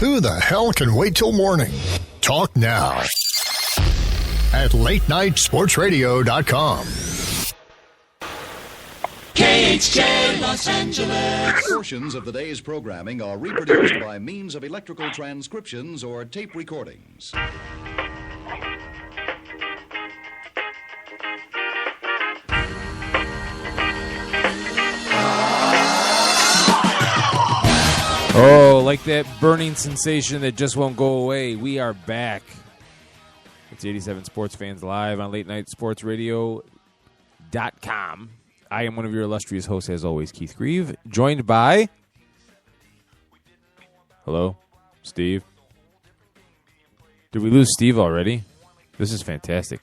Who the hell can wait till morning? Talk now at latenightsportsradio.com. KHJ Los Angeles. Portions of the day's programming are reproduced by means of electrical transcriptions or tape recordings. Oh, like that burning sensation that just won't go away. We are back. It's 87 Sports Fans live on latenightsportsradio.com. I am one of your illustrious hosts, as always, Keith Grieve, joined by... Hello? Steve? Did we lose Steve already? This is fantastic.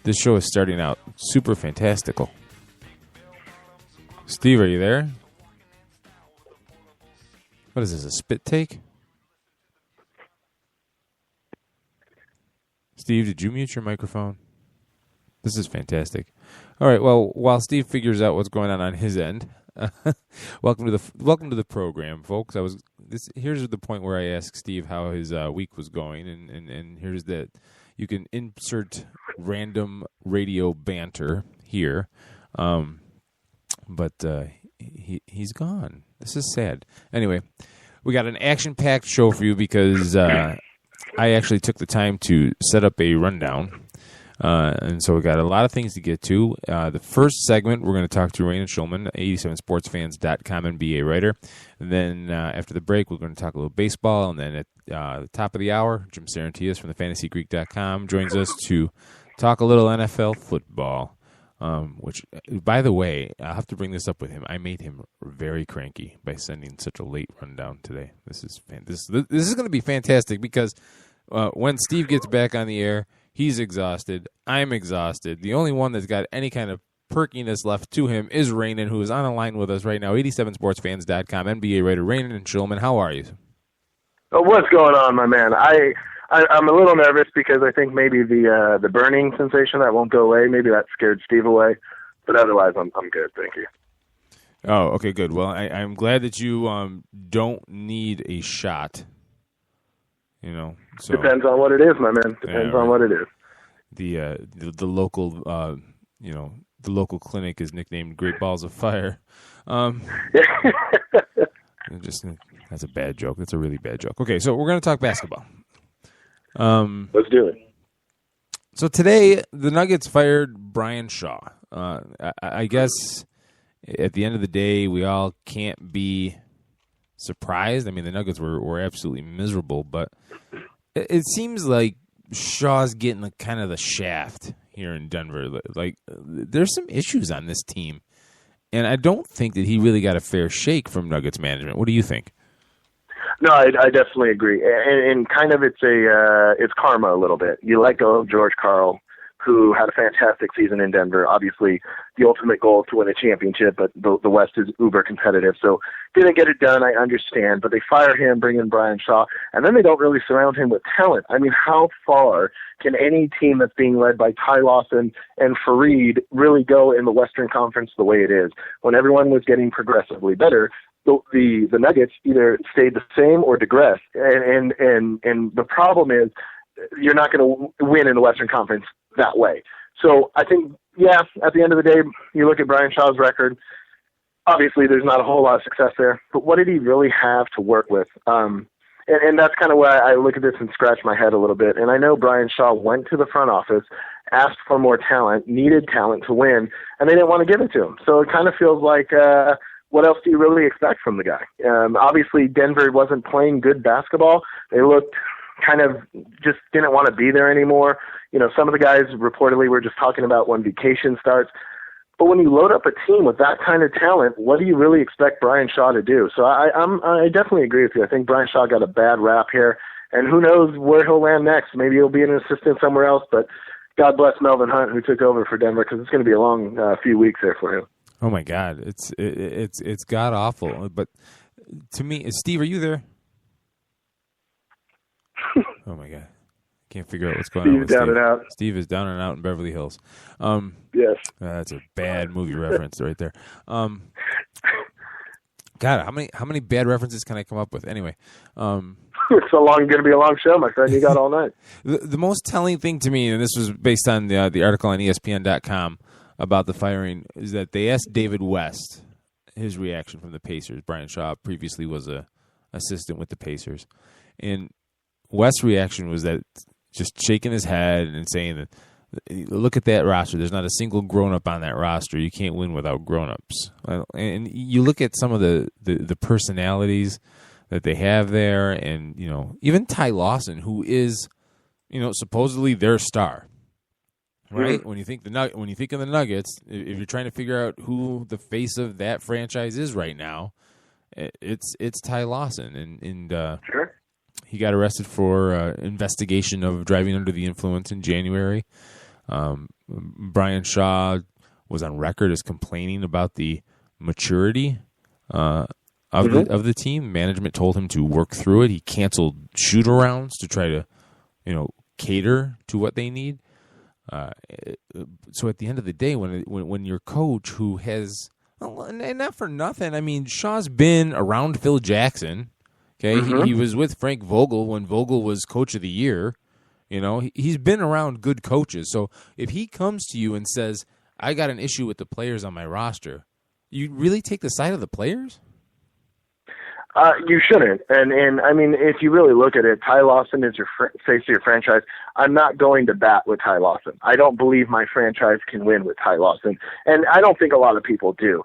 This show is starting out super fantastical. Steve, are you there? What is this, a spit take? Steve, did you mute your microphone? This is fantastic. All right, well, while Steve figures out what's going on his end, welcome to the program, folks. Here's the point where I ask Steve how his week was going, and here's that you can insert random radio banter here, but he's gone. This is sad. Anyway, we got an action-packed show for you because I actually took the time to set up a rundown. And so we got a lot of things to get to. The first segment, we're going to talk to Raina Schulman, 87sportsfans.com NBA writer. And then after the break, we're going to talk a little baseball. And then at the top of the hour, Jim Sarantias from thefantasygreek.com joins us to talk a little NFL football. Which, by the way, I'll have to bring this up with him. I made him very cranky by sending such a late rundown today. This is going to be fantastic because when Steve gets back on the air, he's exhausted. I'm exhausted. The only one that's got any kind of perkiness left to him is Rainin, who is on the line with us right now. 87sportsfans.com, NBA writer Rainin Schulman. How are you? What's going on, my man? I'm a little nervous because I think maybe the burning sensation that won't go away, maybe that scared Steve away. But otherwise, I'm good. Thank you. Oh, okay, good. Well, I'm glad that you don't need a shot. You know, so depends on what it is, my man. Depends on what it is. The local the local clinic is nicknamed Great Balls of Fire. That's a bad joke. That's a really bad joke. Okay, so we're going to talk basketball. Let's do it. So today, the Nuggets fired Brian Shaw. I guess at the end of the day, we all can't be surprised. I mean, the Nuggets were absolutely miserable, but it seems like Shaw's getting kind of the shaft here in Denver. Like, there's some issues on this team, and I don't think that he really got a fair shake from Nuggets management. What do you think? No, I definitely agree, and kind of it's karma a little bit. You let go of George Karl, who had a fantastic season in Denver. Obviously, the ultimate goal is to win a championship, but the West is uber competitive, so didn't get it done. I understand, but they fire him, bring in Brian Shaw, and then they don't really surround him with talent. I mean, how far can any team that's being led by Ty Lawson and Fareed really go in the Western Conference the way it is? When everyone was getting progressively better, the Nuggets either stayed the same or digressed, and the problem is you're not going to win in the Western Conference that way. So I think, yeah, at the end of the day, you look at Brian Shaw's record. Obviously, there's not a whole lot of success there, but what did he really have to work with? And that's kind of why I look at this and scratch my head a little bit. And I know Brian Shaw went to the front office, asked for more talent, needed talent to win, and they didn't want to give it to him. So it kind of feels like, what else do you really expect from the guy? Obviously, Denver wasn't playing good basketball. They looked kind of just didn't want to be there anymore. You know, some of the guys reportedly were just talking about when vacation starts. But when you load up a team with that kind of talent, what do you really expect Brian Shaw to do? So I definitely agree with you. I think Brian Shaw got a bad rap here, and who knows where he'll land next. Maybe he'll be an assistant somewhere else, but God bless Melvin Hunt, who took over for Denver, because it's going to be a long few weeks there for him. Oh my God, it's god awful. But to me, Steve, are you there? Oh my God, can't figure out what's going on with Steve. Steve. And out. Steve is down and out in Beverly Hills. Yes, that's a bad movie reference right there. God, how many bad references can I come up with? Anyway, It's going to be a long show, my friend. You got all night. The most telling thing to me, and this was based on the article on ESPN.com about the firing, is that they asked David West his reaction from the Pacers. Brian Shaw previously was a assistant with the Pacers, and West's reaction was that just shaking his head and saying that, look at that roster. There's not a single grown-up on that roster. You can't win without grown-ups. And you look at some of the personalities that they have there, and even Ty Lawson, who is supposedly their star, right? Mm-hmm. When you think of the Nuggets, if you're trying to figure out who the face of that franchise is right now, it's Ty Lawson, and sure. He got arrested for investigation of driving under the influence in January. Brian Shaw was on record as complaining about the maturity of the team. Management told him to work through it. He canceled shoot-arounds to try to, cater to what they need. So at the end of the day, when your coach, who has, and not for nothing, I mean, Shaw's been around Phil Jackson. Okay, he was with Frank Vogel when Vogel was coach of the year. He's been around good coaches. So if he comes to you and says, I got an issue with the players on my roster, you really take the side of the players? You shouldn't. And I mean, if you really look at it, Ty Lawson is your face of your franchise. I'm not going to bat with Ty Lawson. I don't believe my franchise can win with Ty Lawson. And I don't think a lot of people do.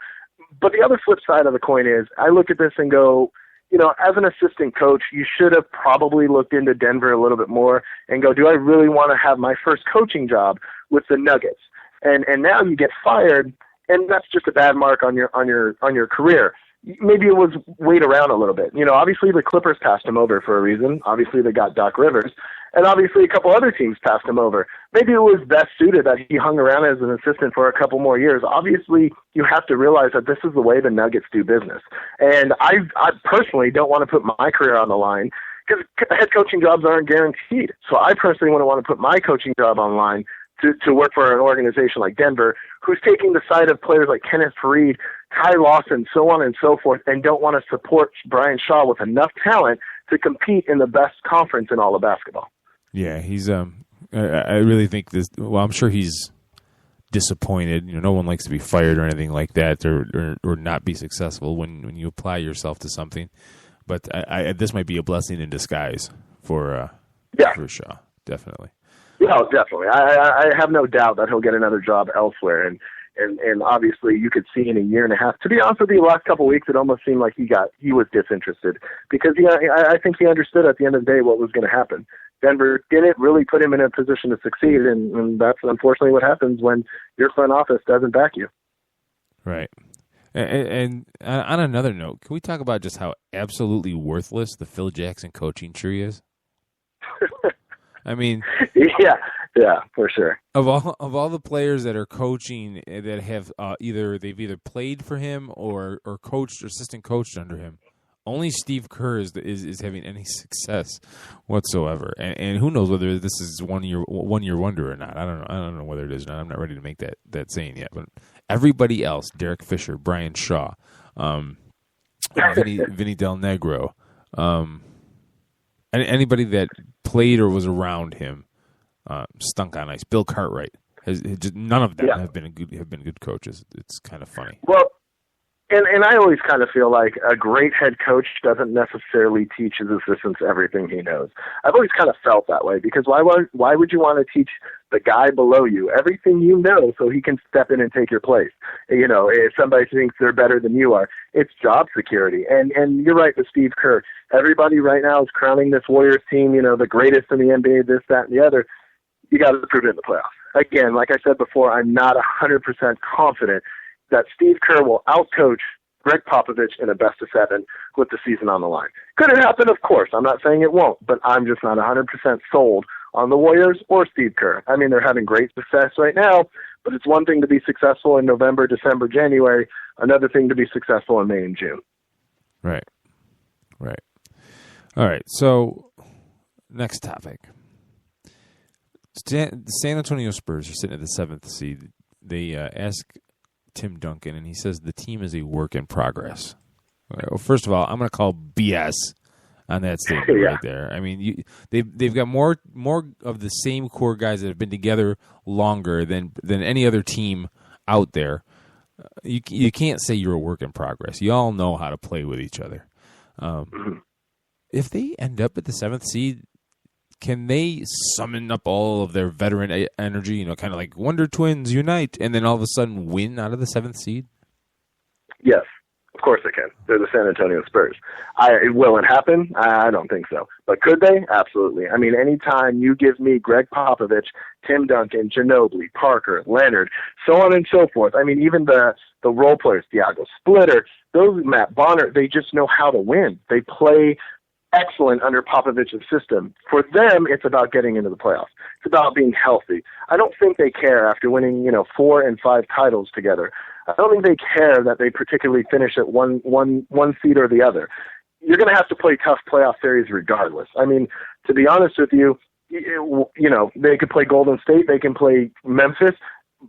But the other flip side of the coin is I look at this and go, as an assistant coach, you should have probably looked into Denver a little bit more and go, do I really want to have my first coaching job with the Nuggets? And now you get fired, and that's just a bad mark on your career. Maybe it was wait around a little bit. Obviously the Clippers passed him over for a reason. Obviously they got Doc Rivers, and obviously a couple other teams passed him over. Maybe it was best suited that he hung around as an assistant for a couple more years. Obviously you have to realize that this is the way the Nuggets do business. And I personally don't want to put my career on the line because head coaching jobs aren't guaranteed. So I personally wouldn't want to put my coaching job on line to work for an organization like Denver, who's taking the side of players like Kenneth Faried, Ty Lawson, so on and so forth, and don't want to support Brian Shaw with enough talent to compete in the best conference in all of basketball. Yeah, he's. I really think this. Well, I'm sure he's disappointed. No one likes to be fired or anything like that, or not be successful when you apply yourself to something. But this might be a blessing in disguise for Shaw, definitely. No, definitely. I have no doubt that he'll get another job elsewhere, and obviously you could see in a year and a half. To be honest with you, the last couple of weeks it almost seemed like he was disinterested because I think he understood at the end of the day what was going to happen. Denver didn't really put him in a position to succeed, and that's unfortunately what happens when your front office doesn't back you. Right. And on another note, can we talk about just how absolutely worthless the Phil Jackson coaching tree is? I mean, yeah, for sure. Of all the players that are coaching that have either played for him or coached or assistant coached under him, only Steve Kerr is having any success whatsoever. And who knows whether this is one year wonder or not. I don't know whether it is or not. I'm not ready to make that saying yet. But everybody else, Derek Fisher, Brian Shaw, Vinny Del Negro, anybody that played or was around him stunk on ice. Bill Cartwright none of them have been good coaches. It's kind of funny. Well, and I always kind of feel like a great head coach doesn't necessarily teach his assistants everything he knows. I've always kind of felt that way because why would you want to teach the guy below you everything you know so he can step in and take your place? If somebody thinks they're better than you are, it's job security. And you're right with Steve Kerr. Everybody right now is crowning this Warriors team, the greatest in the NBA, this, that, and the other. You got to prove it in the playoffs. Again, like I said before, I'm not 100% confident that Steve Kerr will outcoach Greg Popovich in a best-of-7 with the season on the line. Could it happen? Of course. I'm not saying it won't, but I'm just not 100% sold on the Warriors or Steve Kerr. I mean, they're having great success right now, but it's one thing to be successful in November, December, January, another thing to be successful in May and June. Right. All right, so next topic. San Antonio Spurs are sitting at the 7th seed. They ask Tim Duncan, and he says the team is a work in progress. Well, first of all, I'm going to call BS on that statement right there. I mean, they've got more of the same core guys that have been together longer than any other team out there. You can't say you're a work in progress. You all know how to play with each other. If they end up at the 7th seed, can they summon up all of their veteran energy, kind of like Wonder Twins unite, and then all of a sudden win out of the 7th seed? Yes, of course they can. They're the San Antonio Spurs. Will it happen? I don't think so. But could they? Absolutely. I mean, anytime you give me Greg Popovich, Tim Duncan, Ginobili, Parker, Leonard, so on and so forth. I mean, even the role players, Thiago Splitter, those Matt Bonner, they just know how to win. They play excellent under Popovich's system. For them, it's about getting into the playoffs. It's about being healthy. I don't think they care after winning, 4 and 5 titles together. I don't think they care that they particularly finish at one seed or the other. You're going to have to play tough playoff series regardless. I mean, to be honest with you, they could play Golden State, they can play Memphis,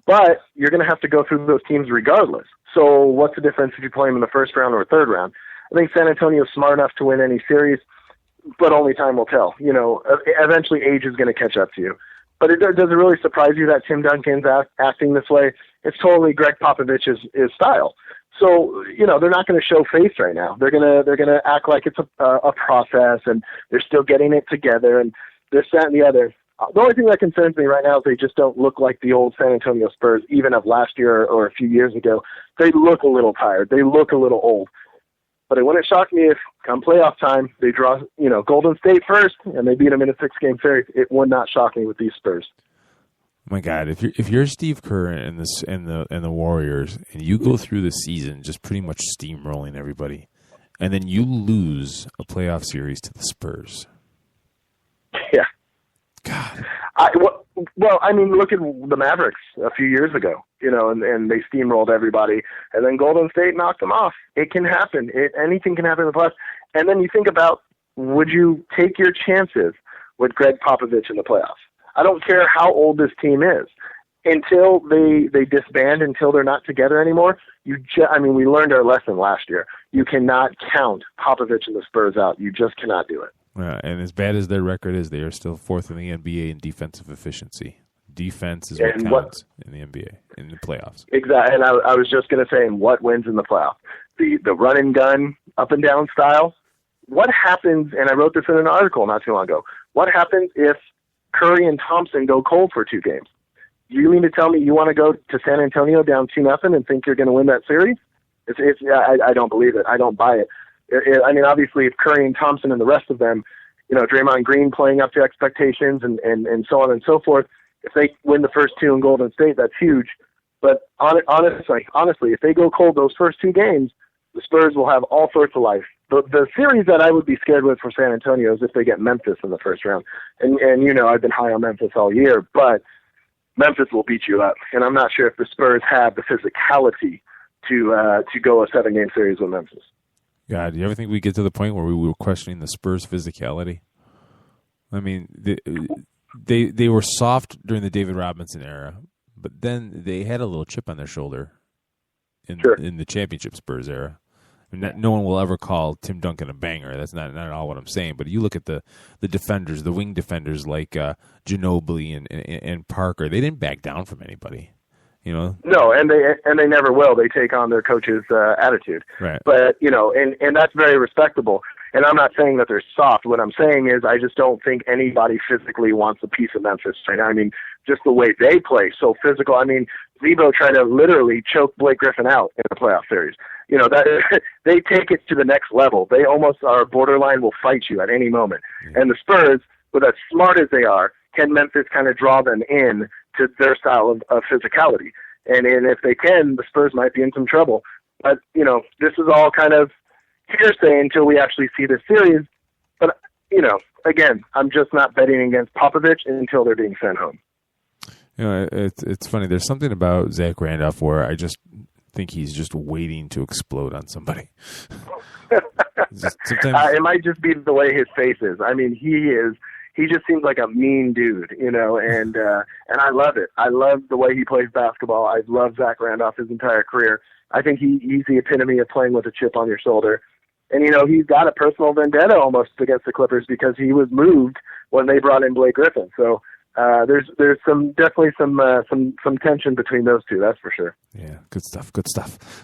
but you're going to have to go through those teams regardless. So what's the difference if you play them in the first round or third round? I think San Antonio is smart enough to win any series, but only time will tell. Eventually age is going to catch up to you. But does it really surprise you that Tim Duncan's acting this way? It's totally Greg Popovich's style. So, they're not going to show face right now. They're gonna act like it's a process, and they're still getting it together, and this, that, and the other. The only thing that concerns me right now is they just don't look like the old San Antonio Spurs, even of last year or a few years ago. They look a little tired. They look a little old. But it wouldn't shock me if, come playoff time, they draw, Golden State first, and they beat them in a 6-game series. It would not shock me with these Spurs. Oh my God, if you're Steve Kerr and the Warriors, and you go through the season just pretty much steamrolling everybody, and then you lose a playoff series to the Spurs. Yeah. God. Look at the Mavericks a few years ago, and they steamrolled everybody, and then Golden State knocked them off. It can happen. Anything can happen in the playoffs. And then you think about, would you take your chances with Greg Popovich in the playoffs? I don't care how old this team is. Until they disband, until they're not together anymore, we learned our lesson last year. You cannot count Popovich and the Spurs out. You just cannot do it. And as bad as their record is, they are still 4th in the NBA in defensive efficiency. Defense is what counts in the NBA, in the playoffs. Exactly, and I was just going to say, and what wins in the playoffs? The run and gun, up and down style. What happens, and I wrote this in an article not too long ago, what happens if Curry and Thompson go cold for 2 games? You mean to tell me you want to go to San Antonio down 2-0 and think you're going to win that series? I don't believe it. I don't buy it. Obviously, if Curry and Thompson and the rest of them, Draymond Green playing up to expectations and so on and so forth, if they win the first 2 in Golden State, that's huge. But honestly, if they go cold those first 2 games, the Spurs will have all sorts of life. The series that I would be scared with for San Antonio is if they get Memphis in the first round. And I've been high on Memphis all year, but Memphis will beat you up. And I'm not sure if the Spurs have the physicality to go a 7-game series with Memphis. God, do you ever think we get to the point where we were questioning the Spurs' physicality? I mean, they were soft during the David Robinson era, but then they had a little chip on their shoulder in the championship Spurs era. I mean, no one will ever call Tim Duncan a banger. That's not at all what I'm saying. But you look at the defenders, the wing defenders like Ginobili and Parker. They didn't back down from anybody. No, and they never will. They take on their coach's attitude. Right. But and that's very respectable. And I'm not saying that they're soft. What I'm saying is I just don't think anybody physically wants a piece of Memphis right now. I mean, just the way they play, so physical. I mean, Zebo tried to literally choke Blake Griffin out in the playoff series. That they take it to the next level. They almost are borderline, will fight you at any moment. Mm-hmm. And the Spurs, with as smart as they are, can Memphis kind of draw them in to their style of physicality. And if they can, the Spurs might be in some trouble. But, this is all kind of hearsay until we actually see this series. But, again, I'm just not betting against Popovich until they're being sent home. It's funny. There's something about Zach Randolph where I just think he's just waiting to explode on somebody. It might just be the way his face is. I mean, he just seems like a mean dude, and I love it. I love the way he plays basketball. I've loved Zach Randolph his entire career. I think he's the epitome of playing with a chip on your shoulder. And, he's got a personal vendetta almost against the Clippers because he was moved when they brought in Blake Griffin. So there's definitely some tension between those two, that's for sure. Yeah, good stuff.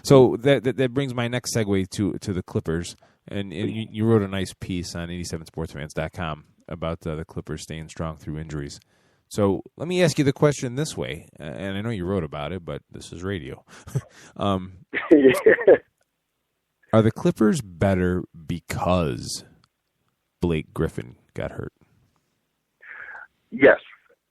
So that brings my next segue to the Clippers. And you wrote a nice piece on 87sportsfans.com about the Clippers staying strong through injuries. So let me ask you the question this way, and I know you wrote about it, but this is radio. Are the Clippers better because Blake Griffin got hurt? Yes,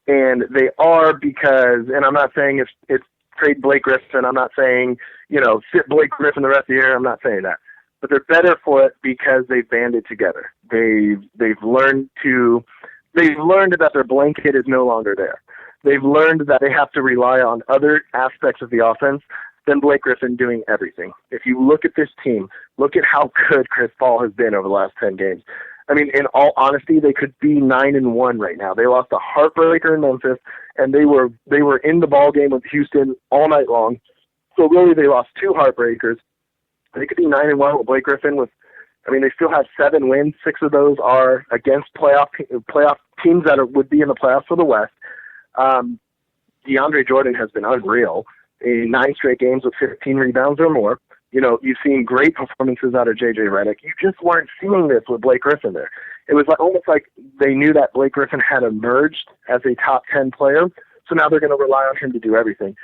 and they are because, and I'm not saying it's trade Blake Griffin. I'm not saying, sit Blake Griffin the rest of the year. I'm not saying that. But they're better for it because they've banded together. They've learned that their blanket is no longer there. They've learned that they have to rely on other aspects of the offense than Blake Griffin doing everything. If you look at this team, look at how good Chris Paul has been over the last 10 games. I mean, in all honesty, they could be 9-1 right now. They lost a heartbreaker in Memphis, and they were in the ball game with Houston all night long. So really, they lost 2 heartbreakers. They could be 9-1 with Blake Griffin. They still have 7 wins. 6 of those are against playoff teams that would be in the playoffs for the West. DeAndre Jordan has been unreal in 9 straight games with 15 rebounds or more. You've seen great performances out of J.J. Redick. You just weren't seeing this with Blake Griffin there. It was almost like they knew that Blake Griffin had emerged as a top 10 player, so now they're going to rely on him to do everything.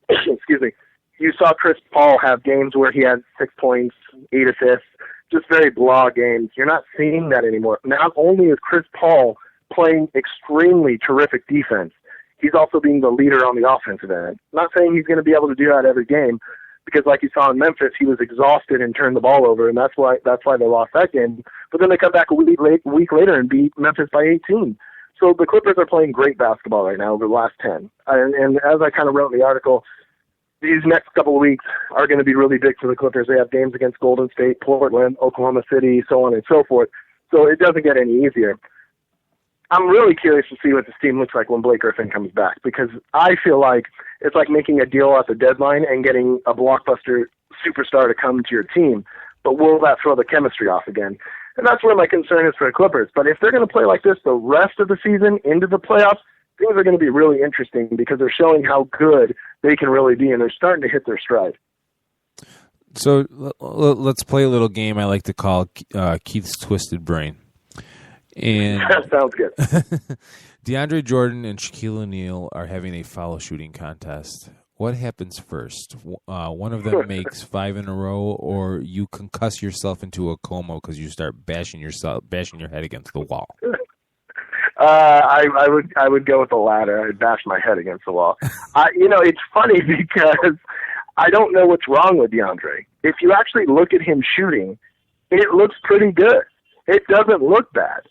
Excuse me. You saw Chris Paul have games where he had 6 points, 8 assists, just very blah games. You're not seeing that anymore. Not only is Chris Paul playing extremely terrific defense, he's also being the leader on the offensive end. I'm not saying he's going to be able to do that every game, because like you saw in Memphis, he was exhausted and turned the ball over, and that's why they lost that game. But then they come back a week later and beat Memphis by 18. So the Clippers are playing great basketball right now over the last 10. And as I kind of wrote in the article, these next couple of weeks are going to be really big for the Clippers. They have games against Golden State, Portland, Oklahoma City, so on and so forth. So it doesn't get any easier. I'm really curious to see what this team looks like when Blake Griffin comes back, because I feel like it's like making a deal at the deadline and getting a blockbuster superstar to come to your team. But will that throw the chemistry off again? And that's where my concern is for the Clippers. But if they're going to play like this the rest of the season into the playoffs, things are going to be really interesting because they're showing how good they can really be, and they're starting to hit their stride. So let's play a little game I like to call Keith's Twisted Brain. And that sounds good. DeAndre Jordan and Shaquille O'Neal are having a foul shooting contest. What happens first? One of them makes 5 in a row, or you concuss yourself into a coma because you start bashing your head against the wall. I would go with the latter. I'd bash my head against the wall. It's funny because I don't know what's wrong with DeAndre. If you actually look at him shooting, it looks pretty good. It doesn't look bad.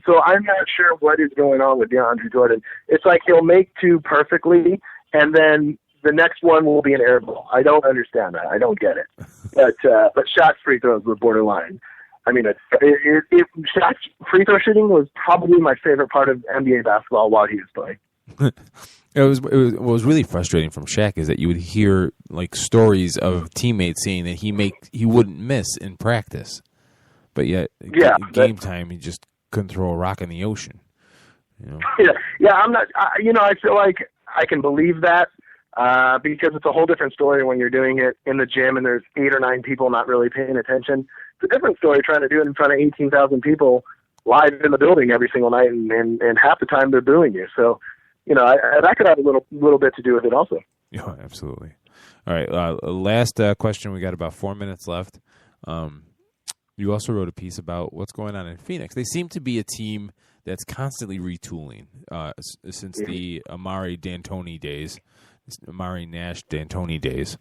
So I'm not sure what is going on with DeAndre Jordan. It's like he'll make 2 perfectly, and then the next one will be an air ball. I don't understand that. I don't get it. But Shaq's free throws were borderline. I mean, Shaq's free throw shooting was probably my favorite part of NBA basketball while he was playing. What was really frustrating from Shaq is that you would hear like stories of teammates saying that he wouldn't miss in practice, but yet game time he just couldn't throw a rock in the ocean. Yeah. I'm not. I feel like I can believe that because it's a whole different story when you're doing it in the gym and there's 8 or 9 people not really paying attention. It's a different story trying to do it in front of 18,000 people live in the building every single night, and half the time they're booing you. So, that could have a little bit to do with it also. Yeah, absolutely. All right, last question. We got about 4 minutes left. You also wrote a piece about what's going on in Phoenix. They seem to be a team that's constantly retooling since the Amari Nash D'Antoni days.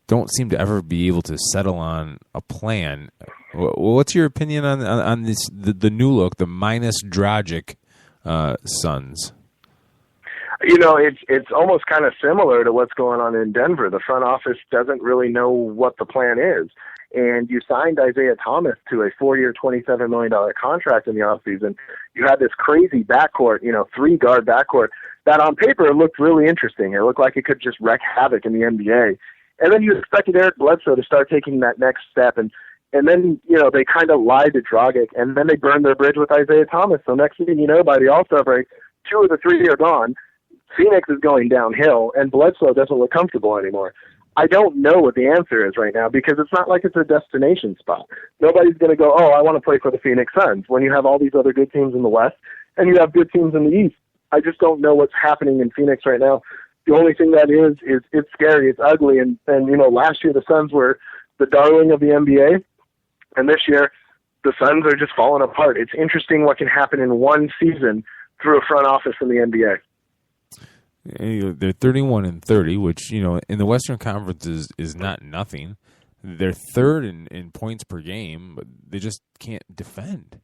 Don't seem to ever be able to settle on a plan. What's your opinion on this the new look, the minus Dragic Suns? It's almost kind of similar to what's going on in Denver. The front office doesn't really know what the plan is. And you signed Isaiah Thomas to a 4-year, $27 million contract in the offseason. You had this crazy backcourt, 3-guard backcourt that on paper looked really interesting. It looked like it could just wreak havoc in the NBA. And then you expected Eric Bledsoe to start taking that next step and And then, they kind of lied to Dragic, and then they burned their bridge with Isaiah Thomas. So next thing you know, by the All-Star break, 2 of the 3 are gone. Phoenix is going downhill, and Bledsoe doesn't look comfortable anymore. I don't know what the answer is right now because it's not like it's a destination spot. Nobody's going to go, I want to play for the Phoenix Suns when you have all these other good teams in the West and you have good teams in the East. I just don't know what's happening in Phoenix right now. The only thing that is it's scary, it's ugly, and last year the Suns were the darling of the NBA. And this year, the Suns are just falling apart. It's interesting what can happen in one season through a front office in the NBA. They're 31-30, which, in the Western Conference is not nothing. They're third in points per game, but they just can't defend.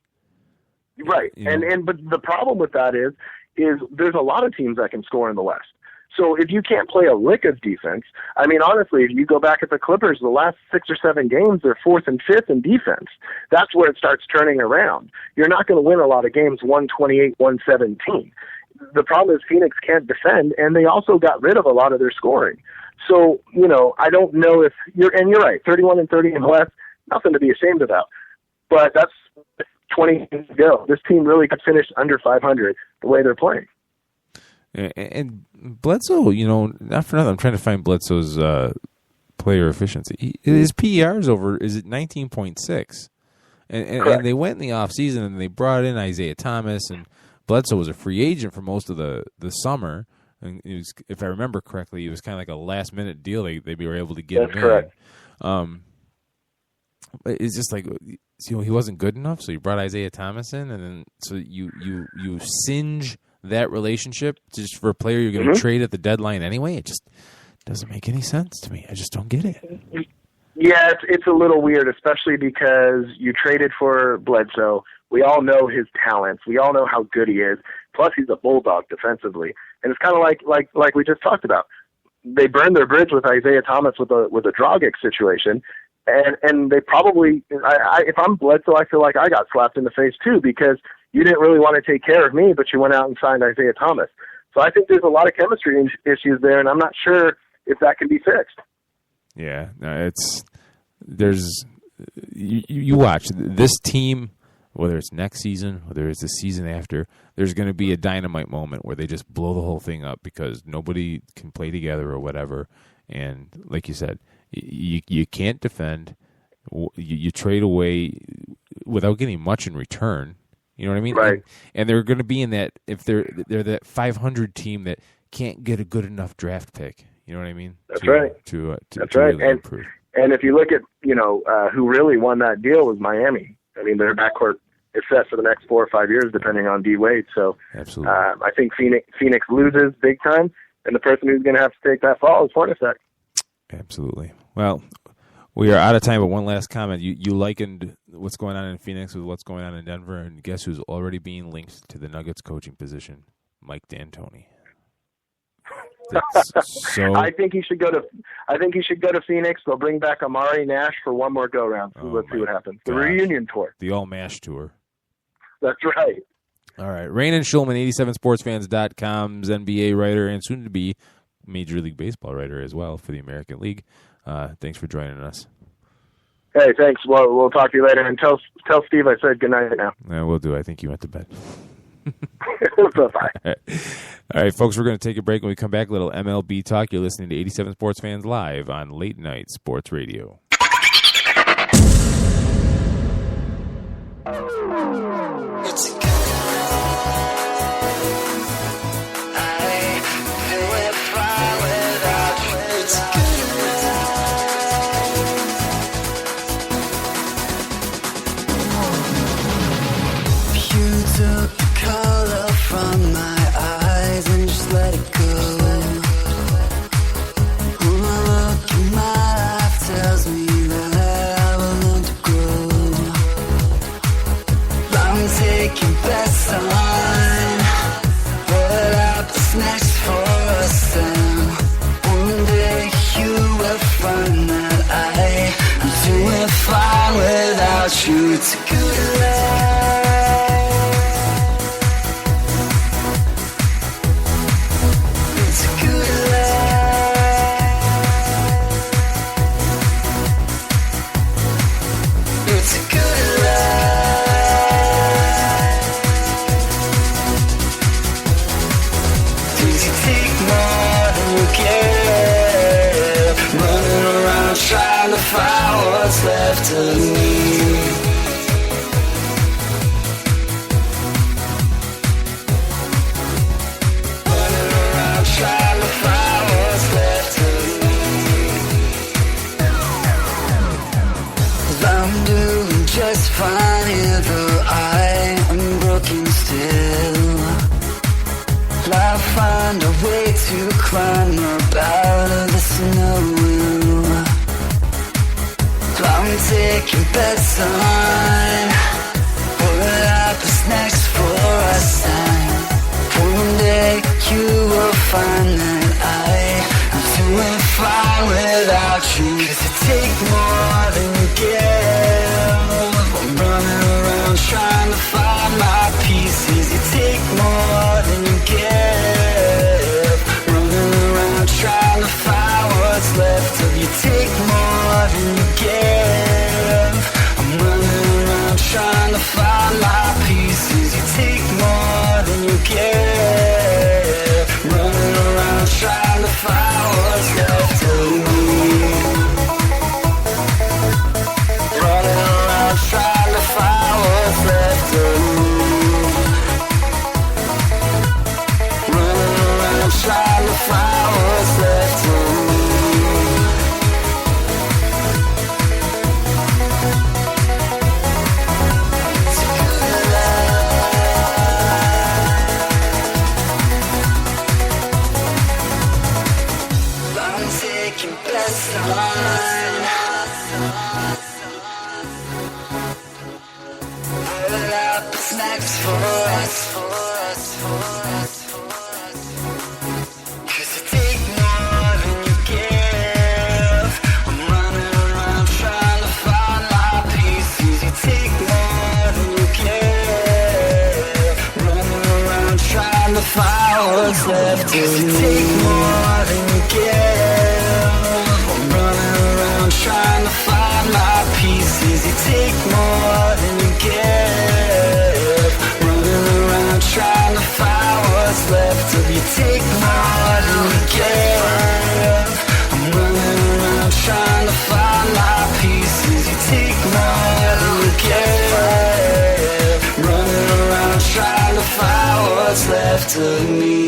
Right. But the problem with that is there's a lot of teams that can score in the West. So if you can't play a lick of defense, I mean, honestly, if you go back at the Clippers, the last 6 or 7 games, they're 4th and 5th in defense. That's where it starts turning around. You're not going to win a lot of games 128, 117. The problem is Phoenix can't defend, and they also got rid of a lot of their scoring. So, I don't know if you're right, 31-30 in the West, nothing to be ashamed about. But that's 20 games to go. This team really could finish under 500 the way they're playing. And Bledsoe, not for nothing, I'm trying to find Bledsoe's player efficiency. His PER is is it 19.6? And they went in the offseason and they brought in Isaiah Thomas, and Bledsoe was a free agent for most of the summer. And it was, if I remember correctly, it was kind of like a last-minute deal. They were able to get him correct. in. It's just like, he wasn't good enough, so you brought Isaiah Thomas in, and then so you singe that relationship just for a player you're going to trade at the deadline anyway. It just doesn't make any sense to me. I just don't get it. Yeah, it's a little weird, especially because you traded for Bledsoe. We all know his talents. We all know how good he is. Plus, he's a bulldog defensively, and it's kind of like we just talked about. They burned their bridge with Isaiah Thomas with a Dragic situation, and they probably. If I'm Bledsoe, I feel like I got slapped in the face too because you didn't really want to take care of me, but you went out and signed Isaiah Thomas. So I think there's a lot of chemistry issues there, and I'm not sure if that can be fixed. Yeah, no, you watch this team, whether it's next season, whether it's the season after, there's going to be a dynamite moment where they just blow the whole thing up because nobody can play together or whatever. And like you said, you can't defend. You trade away without getting much in return. You know what I mean? Right. And they're going to be in that, if they're that 500 team that can't get a good enough draft pick. You know what I mean? That's right. That's right. Really improve. And if you look at, who really won that deal was Miami. I mean, their backcourt is set for the next 4 or 5 years, depending on D. Wade. So absolutely. I think Phoenix loses big time, and the person who's going to have to take that fall is Hornacek. Absolutely. Well, we are out of time, but one last comment. You likened what's going on in Phoenix with what's going on in Denver, and guess who's already being linked to the Nuggets coaching position? Mike D'Antoni. So I think he should go to Phoenix. They'll bring back Amari Nash for one more go round. So let's see what happens. The reunion tour. The All Mash tour. That's right. All right. Rainen Schulman, 87sportsfans.com's NBA writer and soon to be Major League Baseball writer as well for the American League. Thanks for joining us. Hey, thanks. Well, we'll talk to you later. And tell Steve I said good night now. We'll do. I think you went to bed. Bye. All right, folks, we're going to take a break. When we come back, a little MLB talk. You're listening to 87 Sports Fans live on Late Night Sports Radio. It's a good life. It's a good life. find it, though I am broken still. I'll find a way to climb up out of the snow. I'm taking bets on what happens next for us. And one day you will find that I'm doing fine without you. 'Cause you take more than you give. I'm running around trying to find my pieces. You take more than you give. Running around trying to find what's left of you. Take more than you give. I'm running around trying to find my pieces. You take more than you give. Running around trying to find what's left of me. Running around trying to find what's left of me. Running around trying to find what's left of me. I'm taking bets on what happens next for us. 'Cause you take more than you give. I'm running around trying to find my pieces. You take more than you give. Running around trying to find what's left. 'Cause you take more than you give. I'm running around trying to find my pieces. You take more than you give. Running around trying to find what's left of you. Take more than you give. I'm running around trying to find my pieces. You take more than you give. Running around trying to find what's left of me.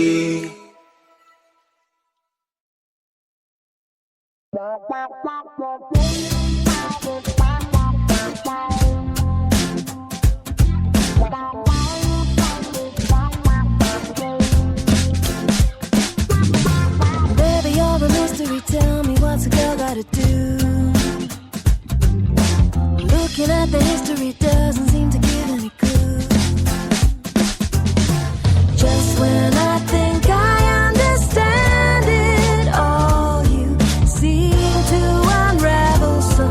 Baby, you're a mystery. Tell me what's a girl gotta do? Looking at the history doesn't seem to give any clue. Just when I think I understand it all, you seem to unravel so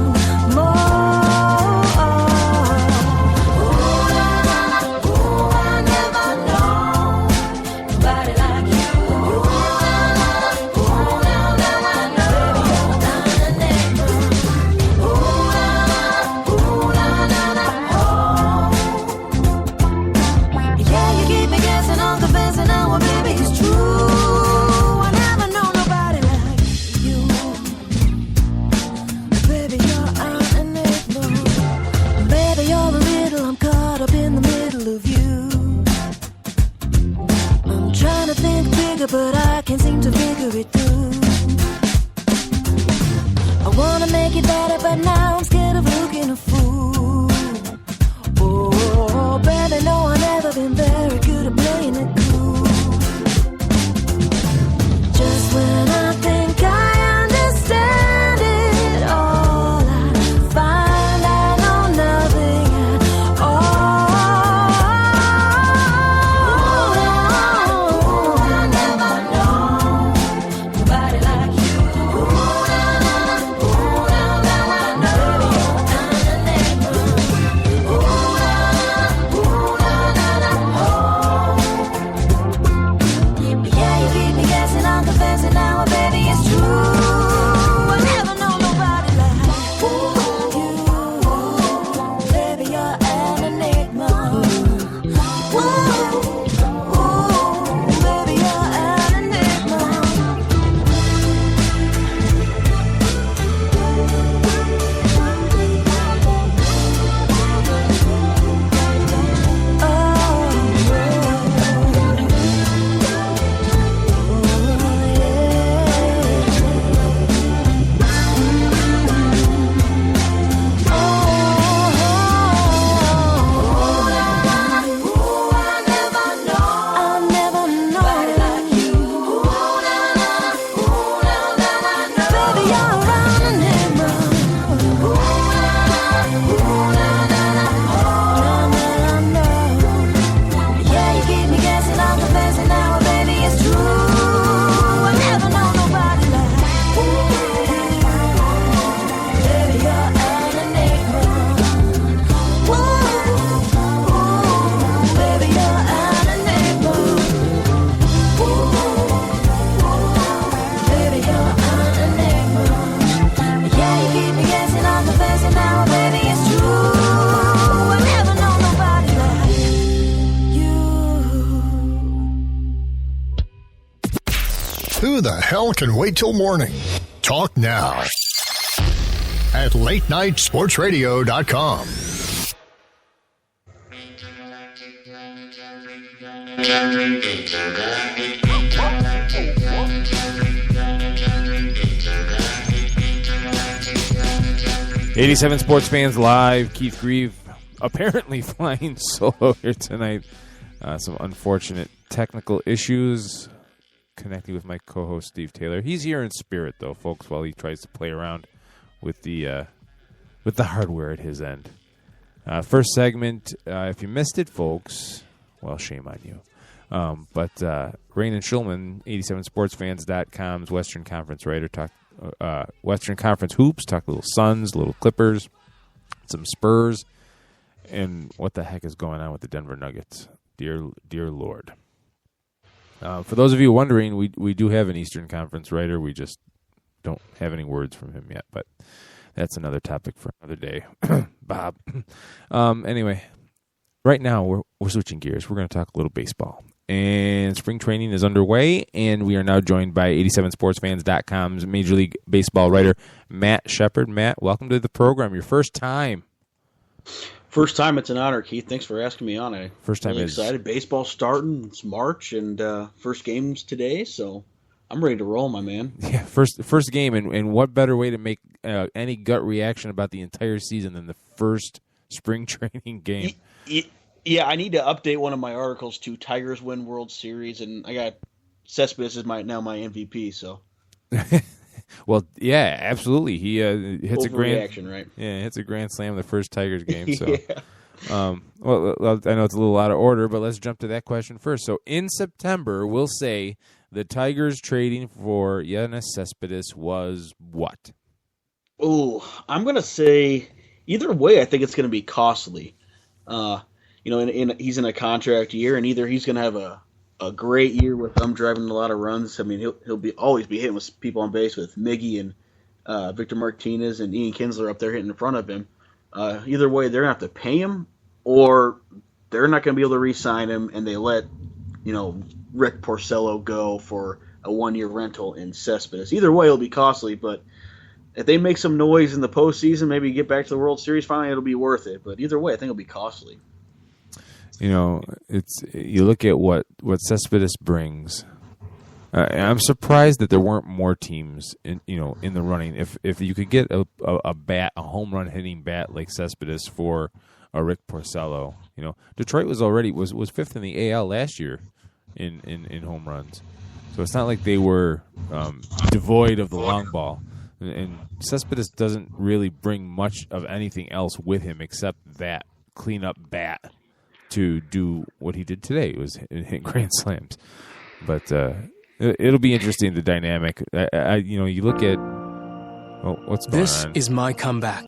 Who the hell can wait till morning? Talk now at latenightsportsradio.com. '87 Sports Fans Live. Keith Grieve apparently flying solo here tonight. Some unfortunate technical issues connecting with my co-host Steve Taylor. He's here in spirit, though, folks, while he tries to play around with the hardware at his end. First segment, if you missed it, folks, well, shame on you. But Rain and Schulman, 87sportsfans.com's Western Conference writer, talked Western Conference hoops, talked little Suns, little Clippers, some Spurs, and what the heck is going on with the Denver Nuggets. Dear Lord. For those of you wondering, we do have an Eastern Conference writer. We just don't have any words from him yet, but that's another topic for another day. Bob. Anyway, right now we're switching gears. We're going to talk a little baseball. And spring training is underway, and we are now joined by 87sportsfans.com's Major League Baseball writer, Matt Shepard. Matt, welcome to the program. Your first time. First time. It's an honor, Keith. Thanks for asking me on. First time really is excited. Baseball's starting. It's March, and first game's today, so I'm ready to roll, my man. Yeah, first game, and what better way to make any gut reaction about the entire season than the first spring training game? Yeah, I need to update one of my articles to Tigers win World Series, and I got Cespedes is now my MVP. So, well, yeah, absolutely. He hits a grand reaction, right? Yeah, hits a grand slam in the first Tigers game. So, yeah. well, I know it's a little out of order, but let's jump to that question first. So, in September, we'll say the Tigers trading for Yoenis Cespedes was what? Oh, I'm gonna say either way. I think it's gonna be costly. He's in a contract year, and either he's going to have a great year with them driving a lot of runs. I mean, he'll always be hitting with people on base with Miggy and Victor Martinez and Ian Kinsler up there hitting in front of him. Either way, they're going to have to pay him, or they're not going to be able to re-sign him, and they let Rick Porcello go for a one-year rental in Cespedes. Either way, it'll be costly, but if they make some noise in the postseason, maybe get back to the World Series finally, it'll be worth it. But either way, I think it'll be costly. You look at what Cespedes brings. I'm surprised that there weren't more teams in the running. If you could get a home run hitting bat like Cespedes for a Rick Porcello, Detroit was fifth in the AL last year in home runs. So it's not like they were devoid of the long ball. And Cespedes doesn't really bring much of anything else with him except that cleanup bat to do what he did today. It was hit grand slams. But it'll be interesting, the dynamic. You look at what's going on. This is my comeback.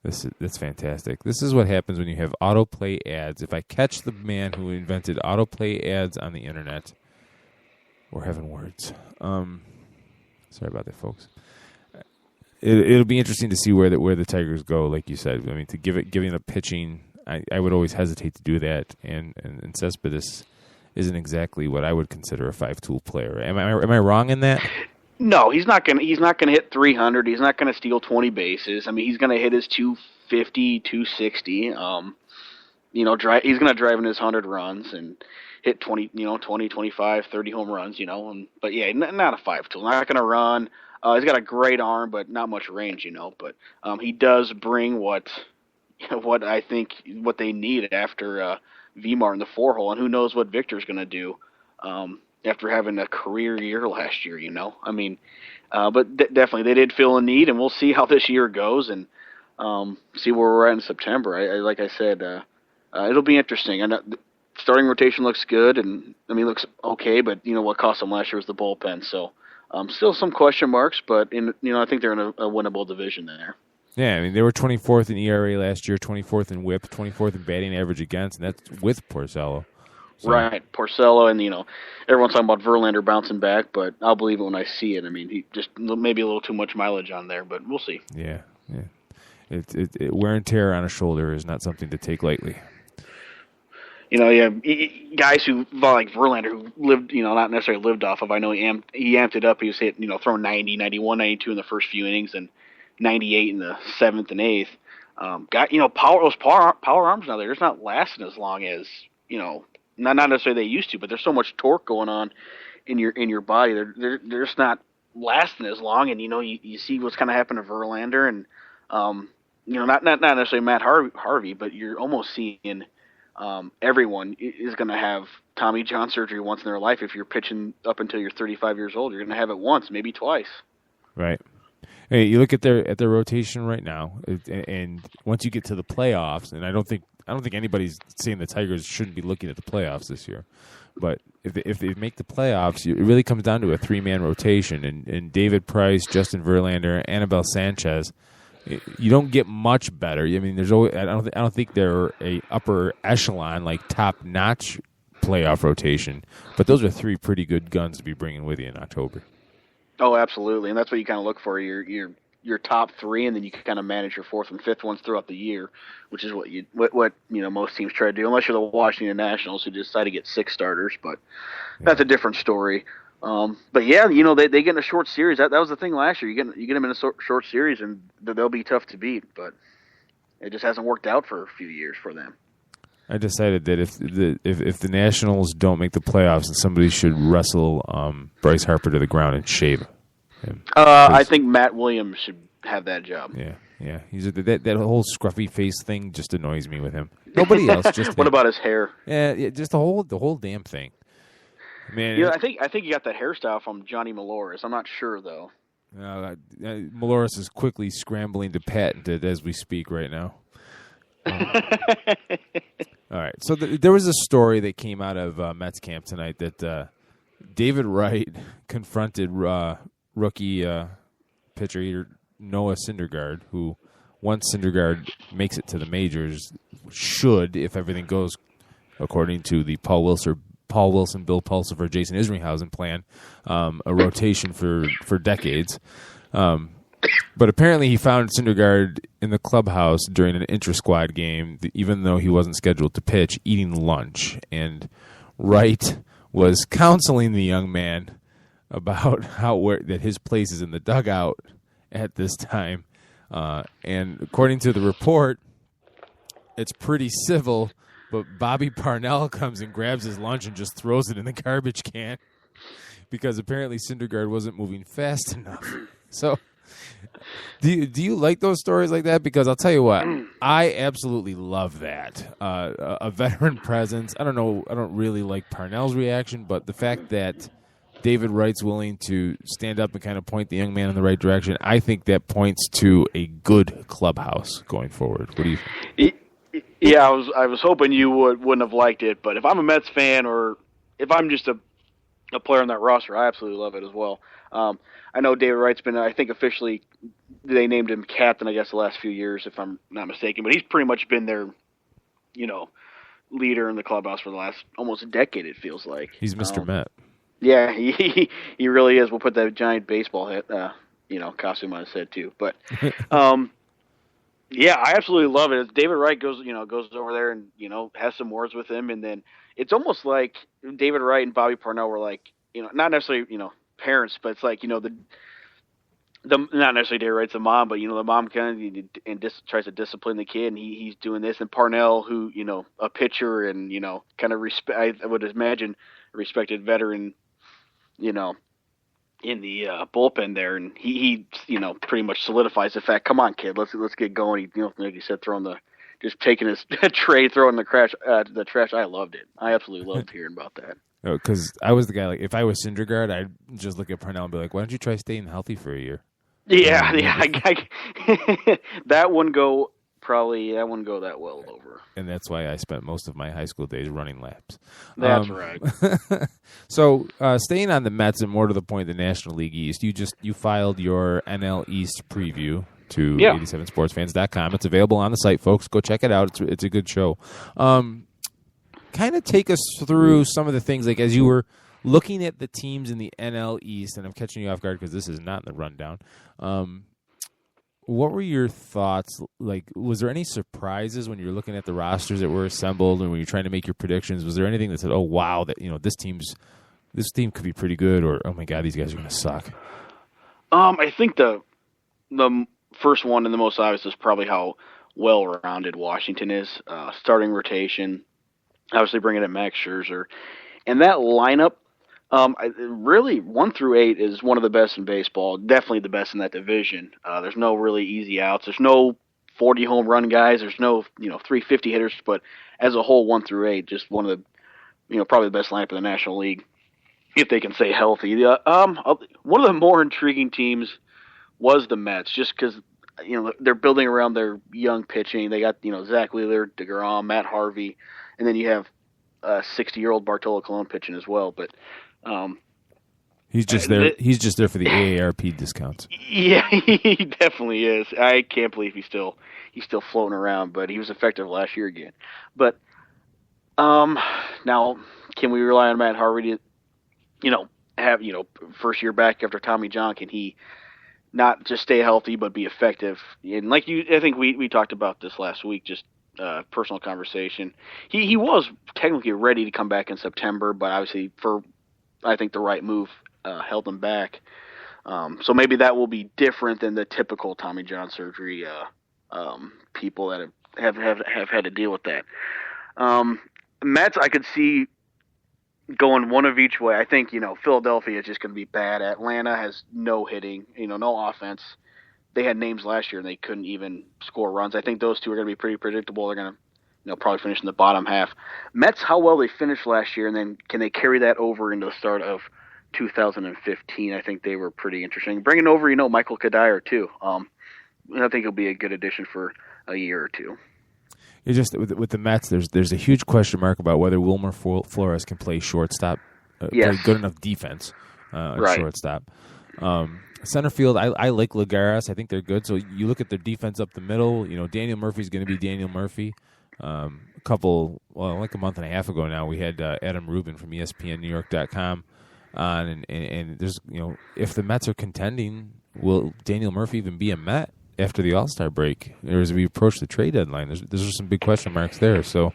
That's fantastic. This is what happens when you have autoplay ads. If I catch the man who invented autoplay ads on the internet, we're having words. Sorry about that, folks. It'll be interesting to see where the Tigers go. Like you said, I mean, giving a pitching, I would always hesitate to do that. And Cespedes isn't exactly what I would consider a 5-tool player. Am I wrong in that? No, he's not gonna hit 300. He's not gonna steal 20 bases. I mean, he's gonna hit his 250, 260. He's gonna drive in his 100 runs and hit 20, 25, 30 home runs. But yeah, not a 5-tool. Not gonna run. He's got a great arm, but not much range. But he does bring what I think what they need after Vimar in the 4-hole, and who knows what Victor's gonna do. After having a career year last year, I mean, but definitely they did feel a need, and we'll see how this year goes and see where we're at in September. Like I said, it'll be interesting. And the starting rotation looks good, and I mean, looks okay, but what cost them last year was the bullpen. So still some question marks, but I think they're in a winnable division there. Yeah, I mean, they were 24th in ERA last year, 24th in WHIP, 24th in batting average against, and that's with Porcello. So. Right, Porcello, and everyone's talking about Verlander bouncing back, but I'll believe it when I see it. I mean, he just maybe a little too much mileage on there, but we'll see. Yeah. Wear and tear on a shoulder is not something to take lightly. Guys who like Verlander who lived, not necessarily lived off of. I know he amped it up. He was throwing 90, 91, 92 in the first few innings, and 98 in the seventh and eighth. Those power arms now they're just not lasting as long as not necessarily they used to, but there's so much torque going on in your body. They're just not lasting as long, and you see what's kind of happened to Verlander, and not necessarily Matt Harvey, but you're almost seeing everyone is going to have Tommy John surgery once in their life. If you're pitching up until you're 35 years old, you're going to have it once, maybe twice. Right. Hey, you look at their rotation right now, and once you get to the playoffs, and I don't think anybody's saying the Tigers shouldn't be looking at the playoffs this year, but if they make the playoffs, it really comes down to a 3-man rotation, and David Price, Justin Verlander, Anibal Sanchez. You don't get much better. I mean, there's always. I don't think they're a upper echelon, like top notch playoff rotation, but those are 3 pretty good guns to be bringing with you in October. Oh, absolutely, and that's what you kind of look for. Your top 3, and then you can kind of manage your 4th and 5th ones throughout the year, which is what most teams try to do, unless you're the Washington Nationals who decide to get 6 starters. But that's a different story. But yeah, they get in a short series. That was the thing last year. You get them in a short series, and they'll be tough to beat. But it just hasn't worked out for a few years for them. I decided that if the Nationals don't make the playoffs, then somebody should wrestle Bryce Harper to the ground and shave him. I think Matt Williams should have that job. Yeah. He's that whole scruffy face thing just annoys me with him. Nobody else. Just what about his hair? Yeah, just the whole damn thing. Man, I think you got that hairstyle from Johnny Malores. I'm not sure though. Malores is quickly scrambling to patent it as we speak right now. All right. So there was a story that came out of Mets camp tonight that David Wright confronted rookie pitcher Noah Syndergaard, who once Syndergaard makes it to the majors, should, if everything goes according to the Paul Wilson, Bill Pulsifer, Jason Isringhausen plan, a rotation for decades. But apparently he found Syndergaard in the clubhouse during an intra-squad game, even though he wasn't scheduled to pitch, eating lunch. And Wright was counseling the young man about that his place is in the dugout at this time. And according to the report, it's pretty civil, but Bobby Parnell comes and grabs his lunch and just throws it in the garbage can because apparently Syndergaard wasn't moving fast enough. So do you like those stories like that? Because I'll tell you what, I absolutely love that. A veteran presence. I don't know. I don't really like Parnell's reaction, but the fact that David Wright's willing to stand up and kind of point the young man in the right direction, I think that points to a good clubhouse going forward. What do you think? Yeah, I was hoping you wouldn't have liked it, but if I'm a Mets fan or if I'm just a player on that roster, I absolutely love it as well. I know David Wright's been, I think officially they named him captain, I guess, the last few years, if I'm not mistaken, but he's pretty much been their, leader in the clubhouse for the last almost a decade, it feels like. He's Mr. Met. Yeah, he really is. We'll put that giant baseball head, costume on his head too. But, yeah, I absolutely love it. David Wright goes over there and has some words with him, and then it's almost like David Wright and Bobby Parnell were like, not necessarily parents, but it's like the not necessarily David Wright's the mom, but the mom kind of tries to discipline the kid, and he's doing this, and Parnell, who a pitcher and kind of I would imagine a respected veteran, in the bullpen there, and he pretty much solidifies the fact. Come on, kid, let's get going. Like you said, just taking his tray, throwing the trash. I loved it. I absolutely loved hearing about that. Because I was the guy. Like, if I was Syndergaard, I'd just look at Parnell and be like, "Why don't you try staying healthy for a year?" Yeah. That wouldn't go that well over. And that's why I spent most of my high school days running laps. That's right. So, staying on the Mets and more to the point, the National League East, you filed your NL East preview to 87sportsfans.com. It's available on the site, folks. Go check it out. It's a good show. Kind of take us through some of the things, like as you were looking at the teams in the NL East, and I'm catching you off guard because this is not in the rundown. What were your thoughts? Like, was there any surprises when you were looking at the rosters that were assembled and when you're trying to make your predictions? Was there anything that said, "Oh wow, that this team could be pretty good," or "Oh my God, these guys are going to suck"? I think the first one and the most obvious is probably how well-rounded Washington is. Starting rotation, obviously bringing in Max Scherzer, and that lineup. Really, 1 through 8 is one of the best in baseball. Definitely the best in that division. There's no really easy outs. There's no 40 home run guys. There's no 350 hitters. But as a whole, 1 through 8, just one of the probably the best lineup in the National League if they can stay healthy. One of the more intriguing teams was the Mets, just because they're building around their young pitching. They got Zach Wheeler, DeGrom, Matt Harvey, and then you have 60-year-old Bartolo Colon pitching as well. But he's just there. He's just there for the AARP discounts. Yeah, he definitely is. I can't believe he's still floating around, but he was effective last year again. But now, can we rely on Matt Harvey to have first year back after Tommy John? Can he not just stay healthy but be effective? And I think we talked about this last week. Just personal conversation. He was technically ready to come back in September, but obviously I think the right move held him back. So maybe that will be different than the typical Tommy John surgery people that have had to deal with that. Mets, I could see going one of each way. I think Philadelphia is just going to be bad. Atlanta has no hitting, no offense. They had names last year and they couldn't even score runs. I think those two are going to be pretty predictable. They're going to probably finish in the bottom half. Mets, how well they finished last year, and then can they carry that over into the start of 2015? I think they were pretty interesting. Bringing over, Michael Kadire too. I think it'll be a good addition for a year or two. It's just with the Mets, there's a huge question mark about whether Wilmer Flores can play shortstop, play good enough defense at shortstop. Center field, I like Lagares. I think they're good. So you look at their defense up the middle. Daniel Murphy's going to be Daniel Murphy. A month and a half ago now, we had Adam Rubin from ESPNNewYork.com on, and there's if the Mets are contending, will Daniel Murphy even be a Met after the All-Star break, or as we approach the trade deadline? There's some big question marks there. So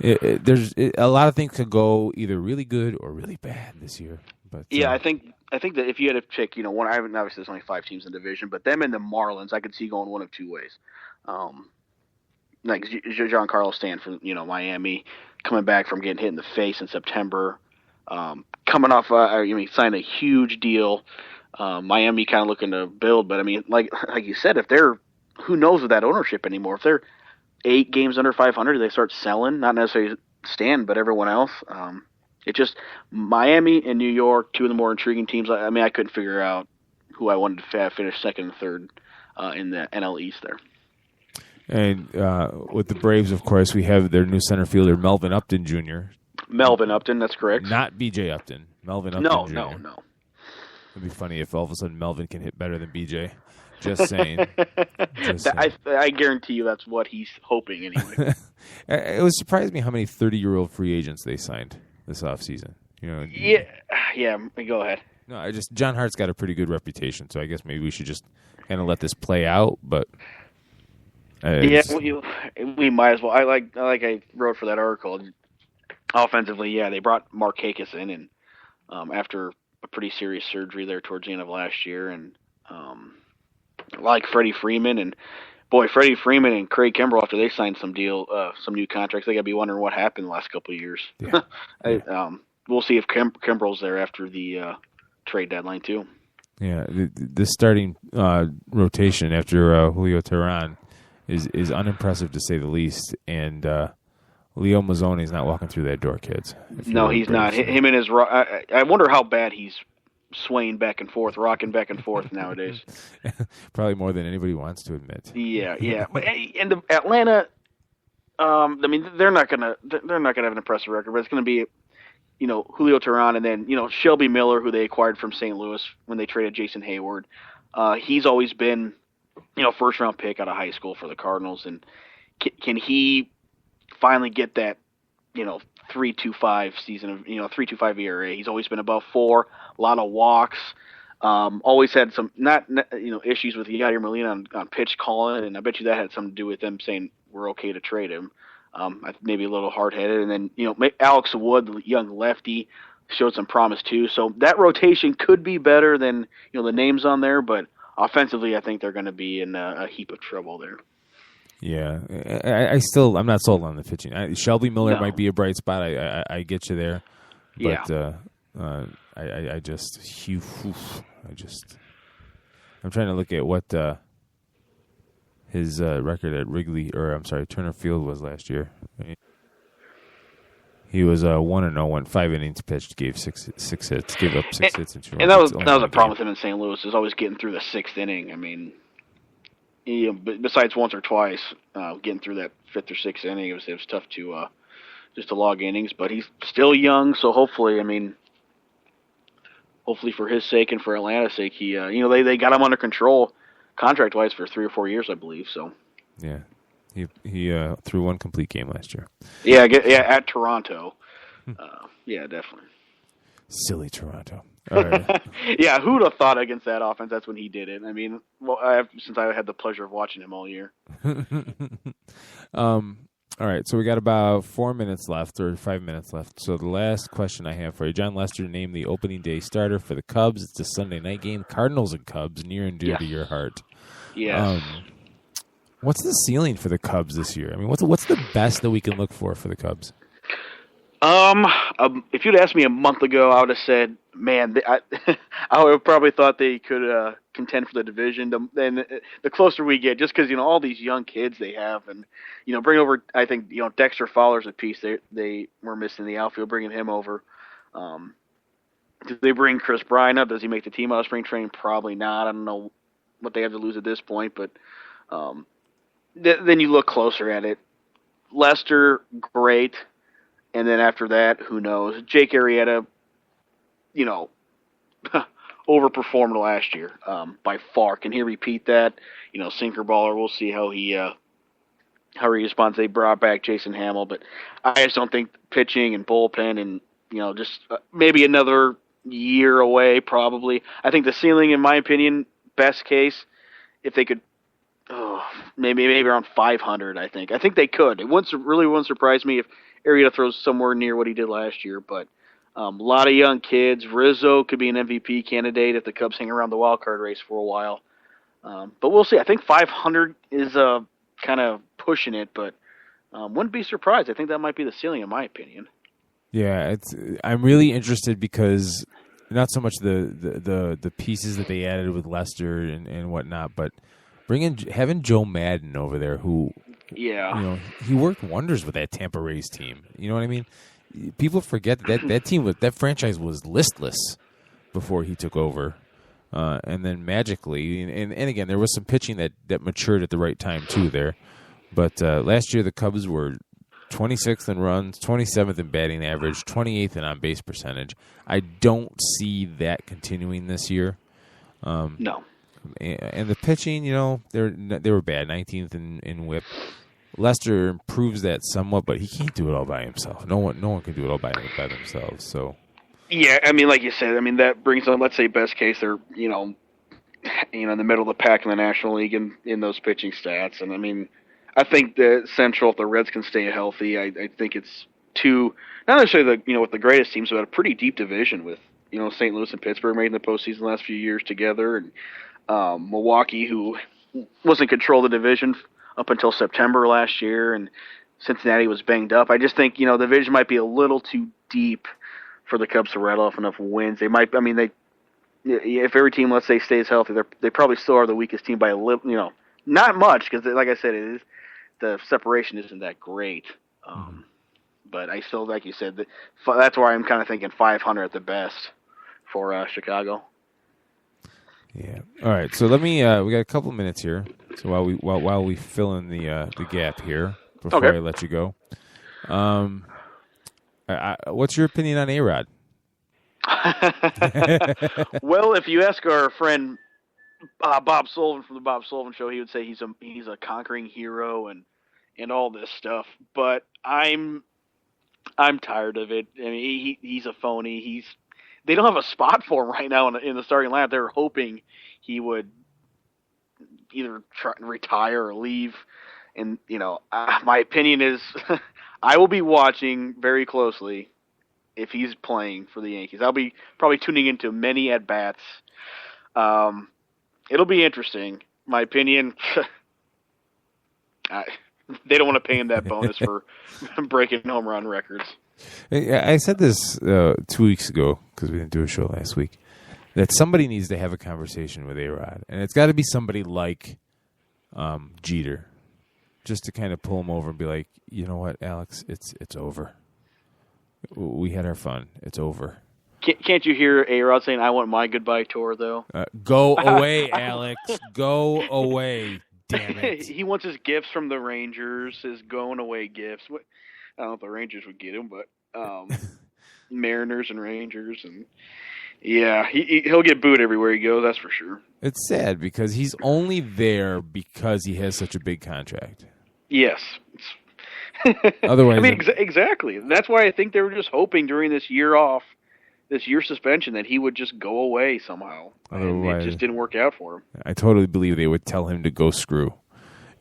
there's a lot of things could go either really good or really bad this year. But I think that if you had to pick, obviously there's only 5 teams in the division, but them and the Marlins, I could see going one of two ways. Like Giancarlo Stanton from Miami, coming back from getting hit in the face in September, coming off he signed a huge deal. Miami kind of looking to build, but like you said, if they're, who knows with that ownership anymore? If they're 8 games under 500, they start selling, not necessarily Stan, but everyone else. It's just Miami and New York, 2 of the more intriguing teams. I couldn't figure out who I wanted to finish second and third in the NL East there. And with the Braves, of course, we have their new center fielder, Melvin Upton Jr. Melvin Upton, that's correct. Not B.J. Upton. Melvin Upton Jr. No. It'd be funny if all of a sudden Melvin can hit better than B.J. Just saying. I guarantee you that's what he's hoping anyway. It was surprised me how many 30-year-old free agents they signed this offseason. Yeah, go ahead. No, John Hart's got a pretty good reputation, so I guess maybe we should just kind of let this play out, but... we might as well. I wrote for that article. Offensively, they brought Mark Hakis in, and after a pretty serious surgery there towards the end of last year, and like Freddie Freeman and Craig Kimbrell, after they signed some new contracts, they got to be wondering what happened the last couple of years. Yeah. We'll see if Kimbrell's there after the trade deadline too. Yeah, the starting rotation after Julio Teheran is unimpressive to say the least, and Leo Mazzone is not walking through that door, kids. No, he's not. Him and his I wonder how bad he's swaying back and forth, rocking back and forth nowadays. Probably more than anybody wants to admit. Yeah. But and the Atlanta, they're not gonna have an impressive record, but it's gonna be, Julio Teheran, and then Shelby Miller, who they acquired from St. Louis when they traded Jason Hayward. He's always been, first round pick out of high school for the Cardinals, and can he finally get that, 3.25 season of 3.25 ERA? He's always been above 4, a lot of walks. Always had some issues with Yadier Molina on pitch calling, and I bet you that had something to do with them saying we're okay to trade him. Maybe a little hard headed, and then Alex Wood, the young lefty, showed some promise too. So that rotation could be better than the names on there, but offensively, I think they're going to be in a heap of trouble there. Yeah, I'm not sold on the pitching. Shelby Miller might be a bright spot. I get you there, but I'm trying to look at what his record at Turner Field was last year. He was 1-0, went 5 innings pitched, gave six hits, gave up 6 hits and 2 runs. And that was a problem with him in St. Louis, is always getting through the 6th inning. I mean, besides once or twice, getting through that 5th or 6th inning, it was tough to just to log innings. But he's still young, so hopefully for his sake and for Atlanta's sake, he they got him under control contract wise for 3 or 4 years, I believe. So yeah, he threw 1 complete game last year. Yeah, at Toronto. Yeah, definitely. Silly Toronto. All right. Yeah, who'd have thought against that offense? That's when he did it. I mean, since I had the pleasure of watching him all year. All right, so we got about 4 minutes left, or 5 minutes left. So the last question I have for you, John Lester named the opening day starter for the Cubs. It's a Sunday night game. Cardinals and Cubs, near and dear to your heart. Yes. What's the ceiling for the Cubs this year? I mean, what's the best that we can look for the Cubs? If you'd asked me a month ago, I would have said, man, I would have probably thought they could contend for the division. Then the closer we get, just because all these young kids they have, and bring over, I think Dexter Fowler's a piece they were missing in the outfield, bringing him over. Do they bring Chris Bryant up? Does he make the team out of spring training? Probably not. I don't know what they have to lose at this point, but then you look closer at it. Lester, great. And then after that, who knows? Jake Arrieta, overperformed last year by far. Can he repeat that? Sinker baller. We'll see how he responds. They brought back Jason Hamill, but I just don't think pitching and bullpen and just maybe another year away probably. I think the ceiling, in my opinion, best case, if they could. Maybe around 500. I think they could. It wouldn't surprise me if Arrieta throws somewhere near what he did last year. But a lot of young kids. Rizzo could be an MVP candidate if the Cubs hang around the wild card race for a while. But we'll see. I think 500 is kind of pushing it, but wouldn't be surprised. I think that might be the ceiling, in my opinion. Yeah, I'm really interested because not so much the pieces that they added with Lester and whatnot, but having Joe Madden over there, who, he worked wonders with that Tampa Rays team. You know what I mean? People forget that team, that franchise was listless before he took over, and then magically, and again, there was some pitching that matured at the right time too there. But last year the Cubs were 26th in runs, 27th in batting average, 28th in on-base percentage. I don't see that continuing this year. No. And the pitching, they were bad, 19th in WHIP. Lester improves that somewhat, but he can't do it all by himself. No one can do it all by themselves. So, yeah, I mean, like you said, that brings on, let's say, best case, they're in the middle of the pack in the National League in those pitching stats. And I think the Central, if the Reds can stay healthy, I think it's not necessarily with the greatest teams, but a pretty deep division with St. Louis and Pittsburgh making the postseason the last few years together, and Milwaukee, who was in control of the division up until September last year, and Cincinnati was banged up. I just think the division might be a little too deep for the Cubs to rattle off enough wins. They might. If every team, let's say, stays healthy, they probably still are the weakest team by a little. Not much, because like I said, the separation isn't that great. But I still, like you said, that's why I'm kind of thinking 500 at the best for Chicago. Yeah. All right. So let me. We got a couple minutes here. So while we fill in the gap here before I let you go, what's your opinion on A-Rod? Well, if you ask our friend Bob Sullivan from the Bob Sullivan Show, he would say he's a conquering hero and all this stuff. But I'm tired of it. He's a phony. they don't have a spot for him right now in the starting lineup. They're hoping he would either retire or leave. And, my opinion is I will be watching very closely if he's playing for the Yankees. I'll be probably tuning into many at-bats. It'll be interesting. My opinion, they don't want to pay him that bonus for breaking home run records. I said this 2 weeks ago because we didn't do a show last week, that somebody needs to have a conversation with A-Rod. And it's got to be somebody like Jeter, just to kind of pull him over and be like, you know what, Alex, it's over. We had our fun. It's over. Can't you hear A-Rod saying, I want my goodbye tour, though? Go away, Alex. Go away. Damn it. He wants his gifts from the Rangers, his going away gifts. I don't know if the Rangers would get him, but Mariners and Rangers. And yeah, he'll get booed everywhere he goes, that's for sure. It's sad because he's only there because he has such a big contract. Yes. Otherwise, I mean, exactly. And that's why I think they were just hoping during this year suspension, that he would just go away somehow. And it just didn't work out for him. I totally believe they would tell him to go screw.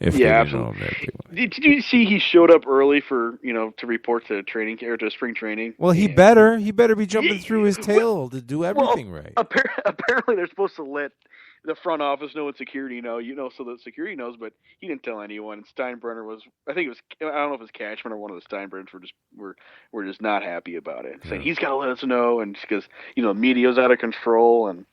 Absolutely. Did you see he showed up early for to report to training or to spring training? Well, he better be jumping through his tail to do everything right. Apparently, they're supposed to let the front office know and security know, so that security knows, but he didn't tell anyone. And Steinbrenner I don't know if it was Cashman or one of the Steinbrenners were just not happy about it, saying he's got to let us know, and because the media's out of control, and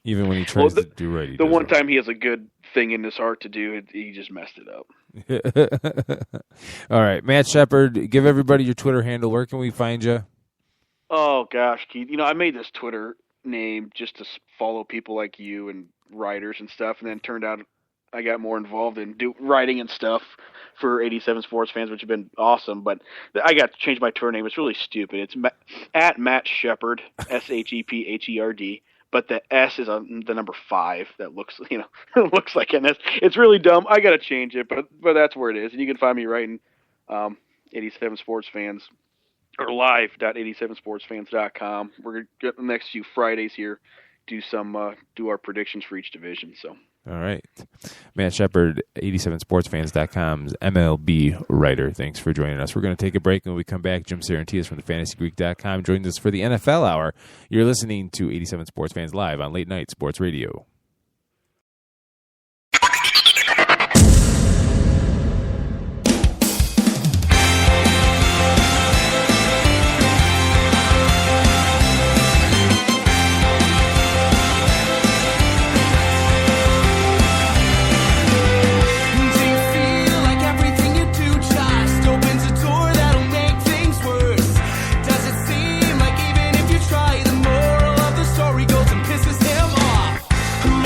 even when he tries to do right, the one time he has a good thing in his heart to do, he just messed it up. All right, Matt Shepard, give everybody your Twitter handle. Where can we find you? Oh gosh, Keith, I made this Twitter name just to follow people like you and writers and stuff, and then it turned out I got more involved in writing and stuff for 87 Sports Fans, which have been awesome, but I got to change my Twitter name. It's really stupid. It's at Matt Shepard, SHEPHERD, but the S is on the number 5 that looks looks like an S. It's really dumb. I got to change it, but that's where it is, and you can find me writing 87 Sports Fans or live.87sportsfans.com. We're going to get the next few Fridays here, do our predictions for each division. So, all right. Matt Shepard, 87sportsfans.com's MLB writer. Thanks for joining us. We're going to take a break, and when we come back, Jim Sarantias from thefantasygreek.com joins us for the NFL Hour. You're listening to 87 Sports Fans Live on Late Night Sports Radio. Who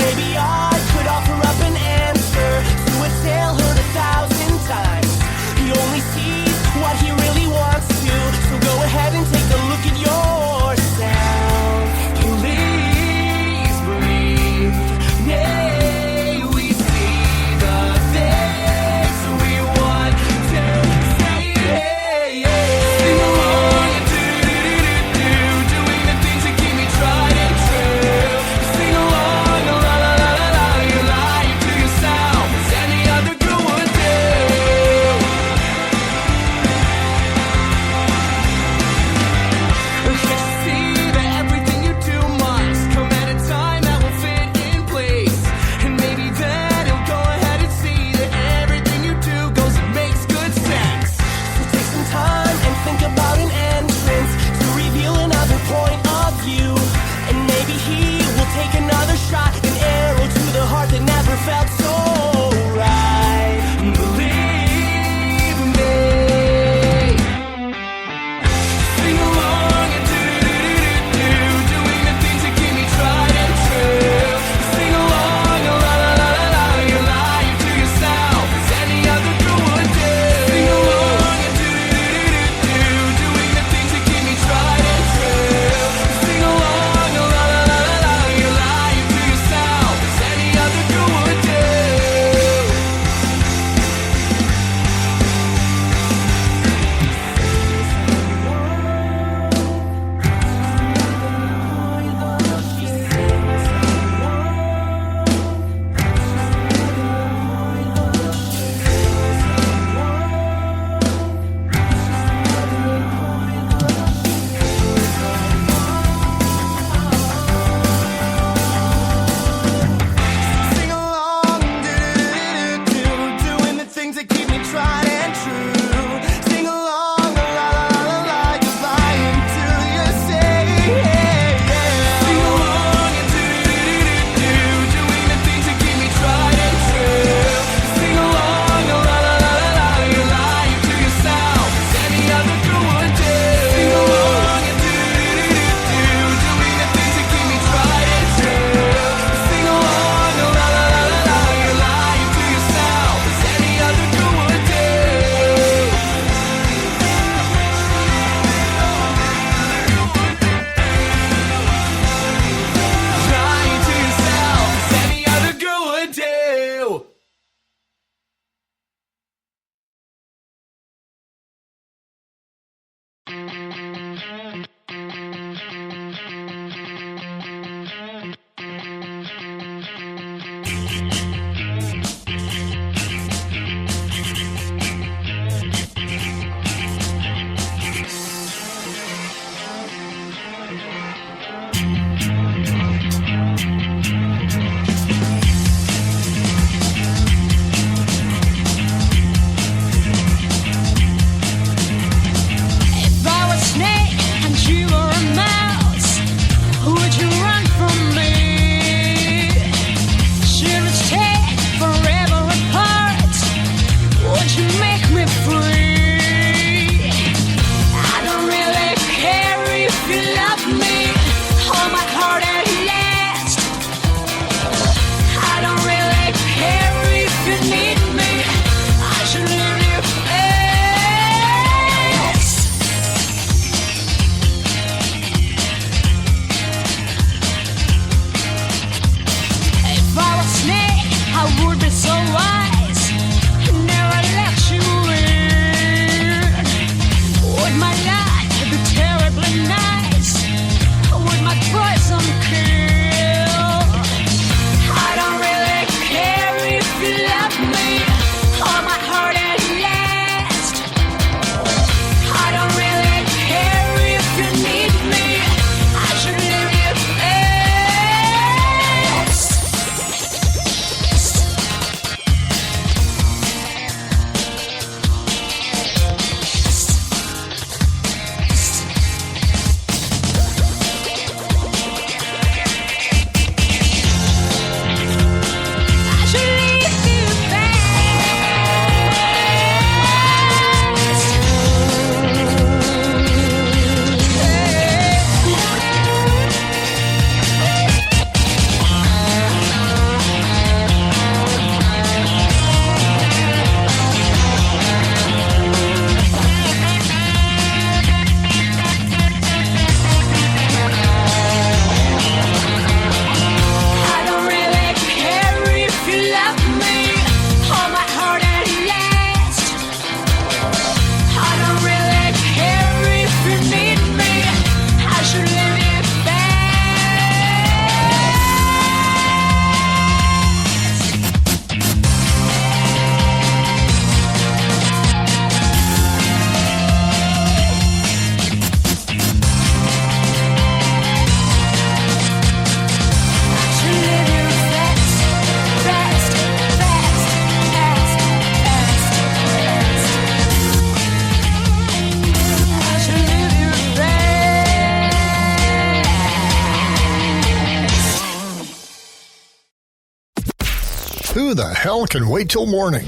Who the hell can wait till morning?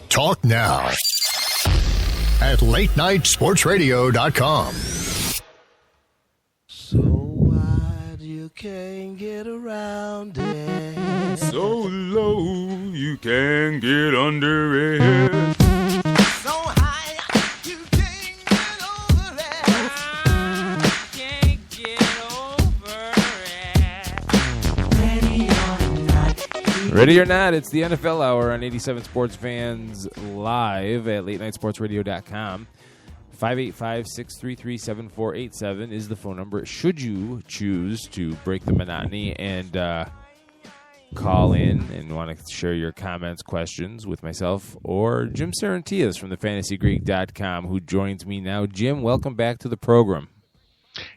Talk now at latenightsportsradio.com. So wide you can't get around it. So low you can get under it. So high you can't get over it. Can't get over it. Ready or not, it's the NFL Hour on 87 Sports Fans live at latenightsportsradio.com. 585-633-7487 is the phone number. Should you choose to break the monotony and call in and want to share your comments, questions with myself or Jim Sarantias from thefantasygreek.com, who joins me now. Jim, welcome back to the program.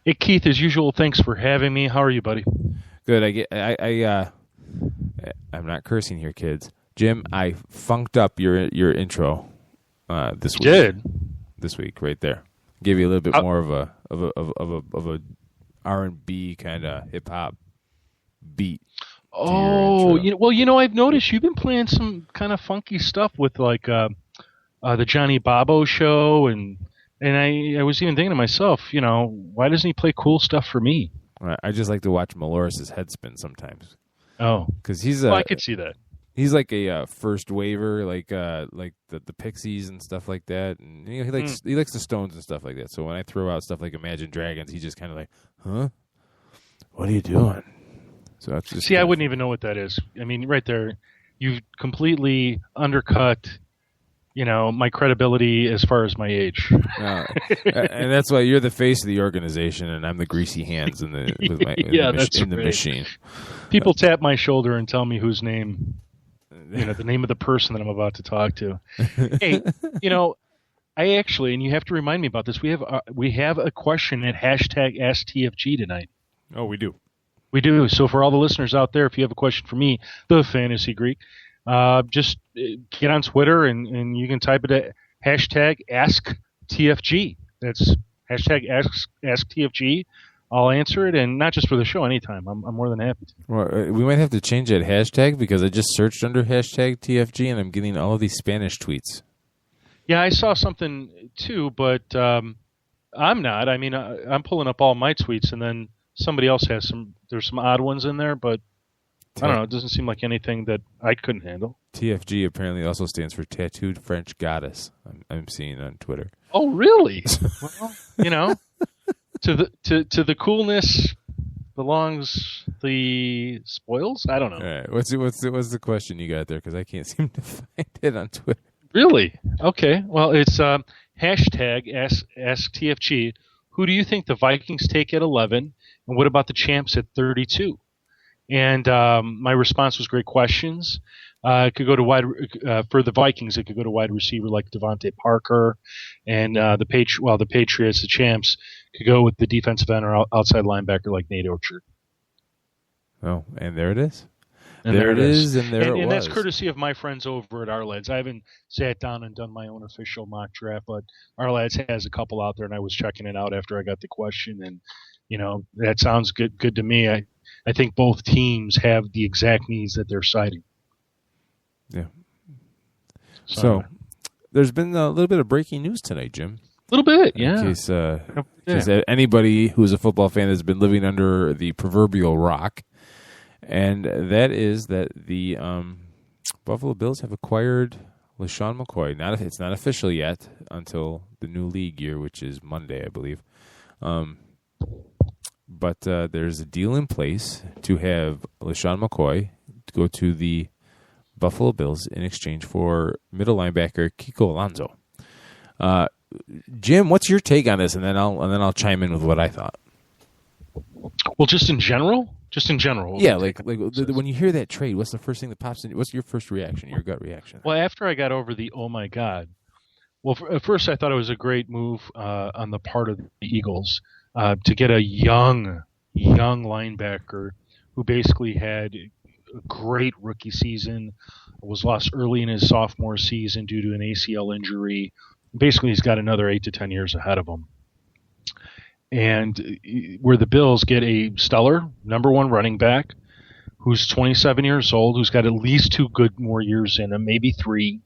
Hey, Keith, as usual, thanks for having me. How are you, buddy? Good. I'm not cursing here, kids. Jim, I funked up your intro this week. You did? This week, right there. Give you a little bit more of a R&B kind of hip hop beat. Oh, I've noticed you've been playing some kind of funky stuff with like the Johnny Bobo show, and I was even thinking to myself, why doesn't he play cool stuff for me? I just like to watch Maloris's head spin sometimes. Oh, because he's I could see that. He's like a first waver, like the Pixies and stuff like that, and he likes the Stones and stuff like that. So when I throw out stuff like Imagine Dragons, he's just kind of like, "Huh? What are you doing?" So that's just I wouldn't even know what that is. I mean, right there, you've completely undercut, my credibility as far as my age. And that's why you're the face of the organization, and I'm the greasy hands in the machine. People tap my shoulder and tell me whose name. The name of the person that I'm about to talk to. Hey, I actually, and you have to remind me about this. We have a question at #AskTFG tonight. Oh, we do. We do. So for all the listeners out there, if you have a question for me, the Fantasy Greek, just get on Twitter and you can type it at #AskTFG. That's #AskTFG. I'll answer it, and not just for the show, anytime. I'm more than happy to. Well, we might have to change that hashtag because I just searched under #TFG and I'm getting all of these Spanish tweets. Yeah, I saw something too, but I'm not. I mean, I'm pulling up all my tweets, and then somebody else has some. There's some odd ones in there, but I don't know. It doesn't seem like anything that I couldn't handle. TFG apparently also stands for Tattooed French Goddess. I'm seeing on Twitter. Oh, really? Well, To the coolness belongs the spoils. I don't know. All right, what's the question you got there? Because I can't seem to find it on Twitter. Really? Okay. Well, it's #AskTFG. Who do you think the Vikings take at 11, and what about the champs at 32? And my response was great questions. It could go to for the Vikings. It could go to wide receiver like Devontae Parker, and the Patriots, the champs, could go with the defensive end or outside linebacker like Nate Orchard. Oh, and there it is. And there it is. And there it was. And that's courtesy of my friends over at Our Lads. I haven't sat down and done my own official mock draft, but Our Lads has a couple out there, and I was checking it out after I got the question, and that sounds good to me. I think both teams have the exact needs that they're citing. Yeah. So there's been a little bit of breaking news tonight, Jim. A little bit, yeah. In case anybody who's a football fan has been living under the proverbial rock, and that is that the Buffalo Bills have acquired LaShawn McCoy. It's not official yet until the new league year, which is Monday, I believe. But there's a deal in place to have LaShawn McCoy go to the Buffalo Bills in exchange for middle linebacker Kiko Alonso. Jim, what's your take on this? And then I'll chime in with what I thought. Well, just in general. Yeah, like when you hear that trade, what's the first thing that pops in? What's your first reaction? Your gut reaction? Well, after I got over the oh my god. Well, at first I thought it was a great move on the part of the Eagles to get a young linebacker who basically had a great rookie season, was lost early in his sophomore season due to an ACL injury. Basically, he's got another 8 to 10 years ahead of him. And where the Bills get a stellar number one running back who's 27 years old, who's got at least 2 good more years in him, maybe 3.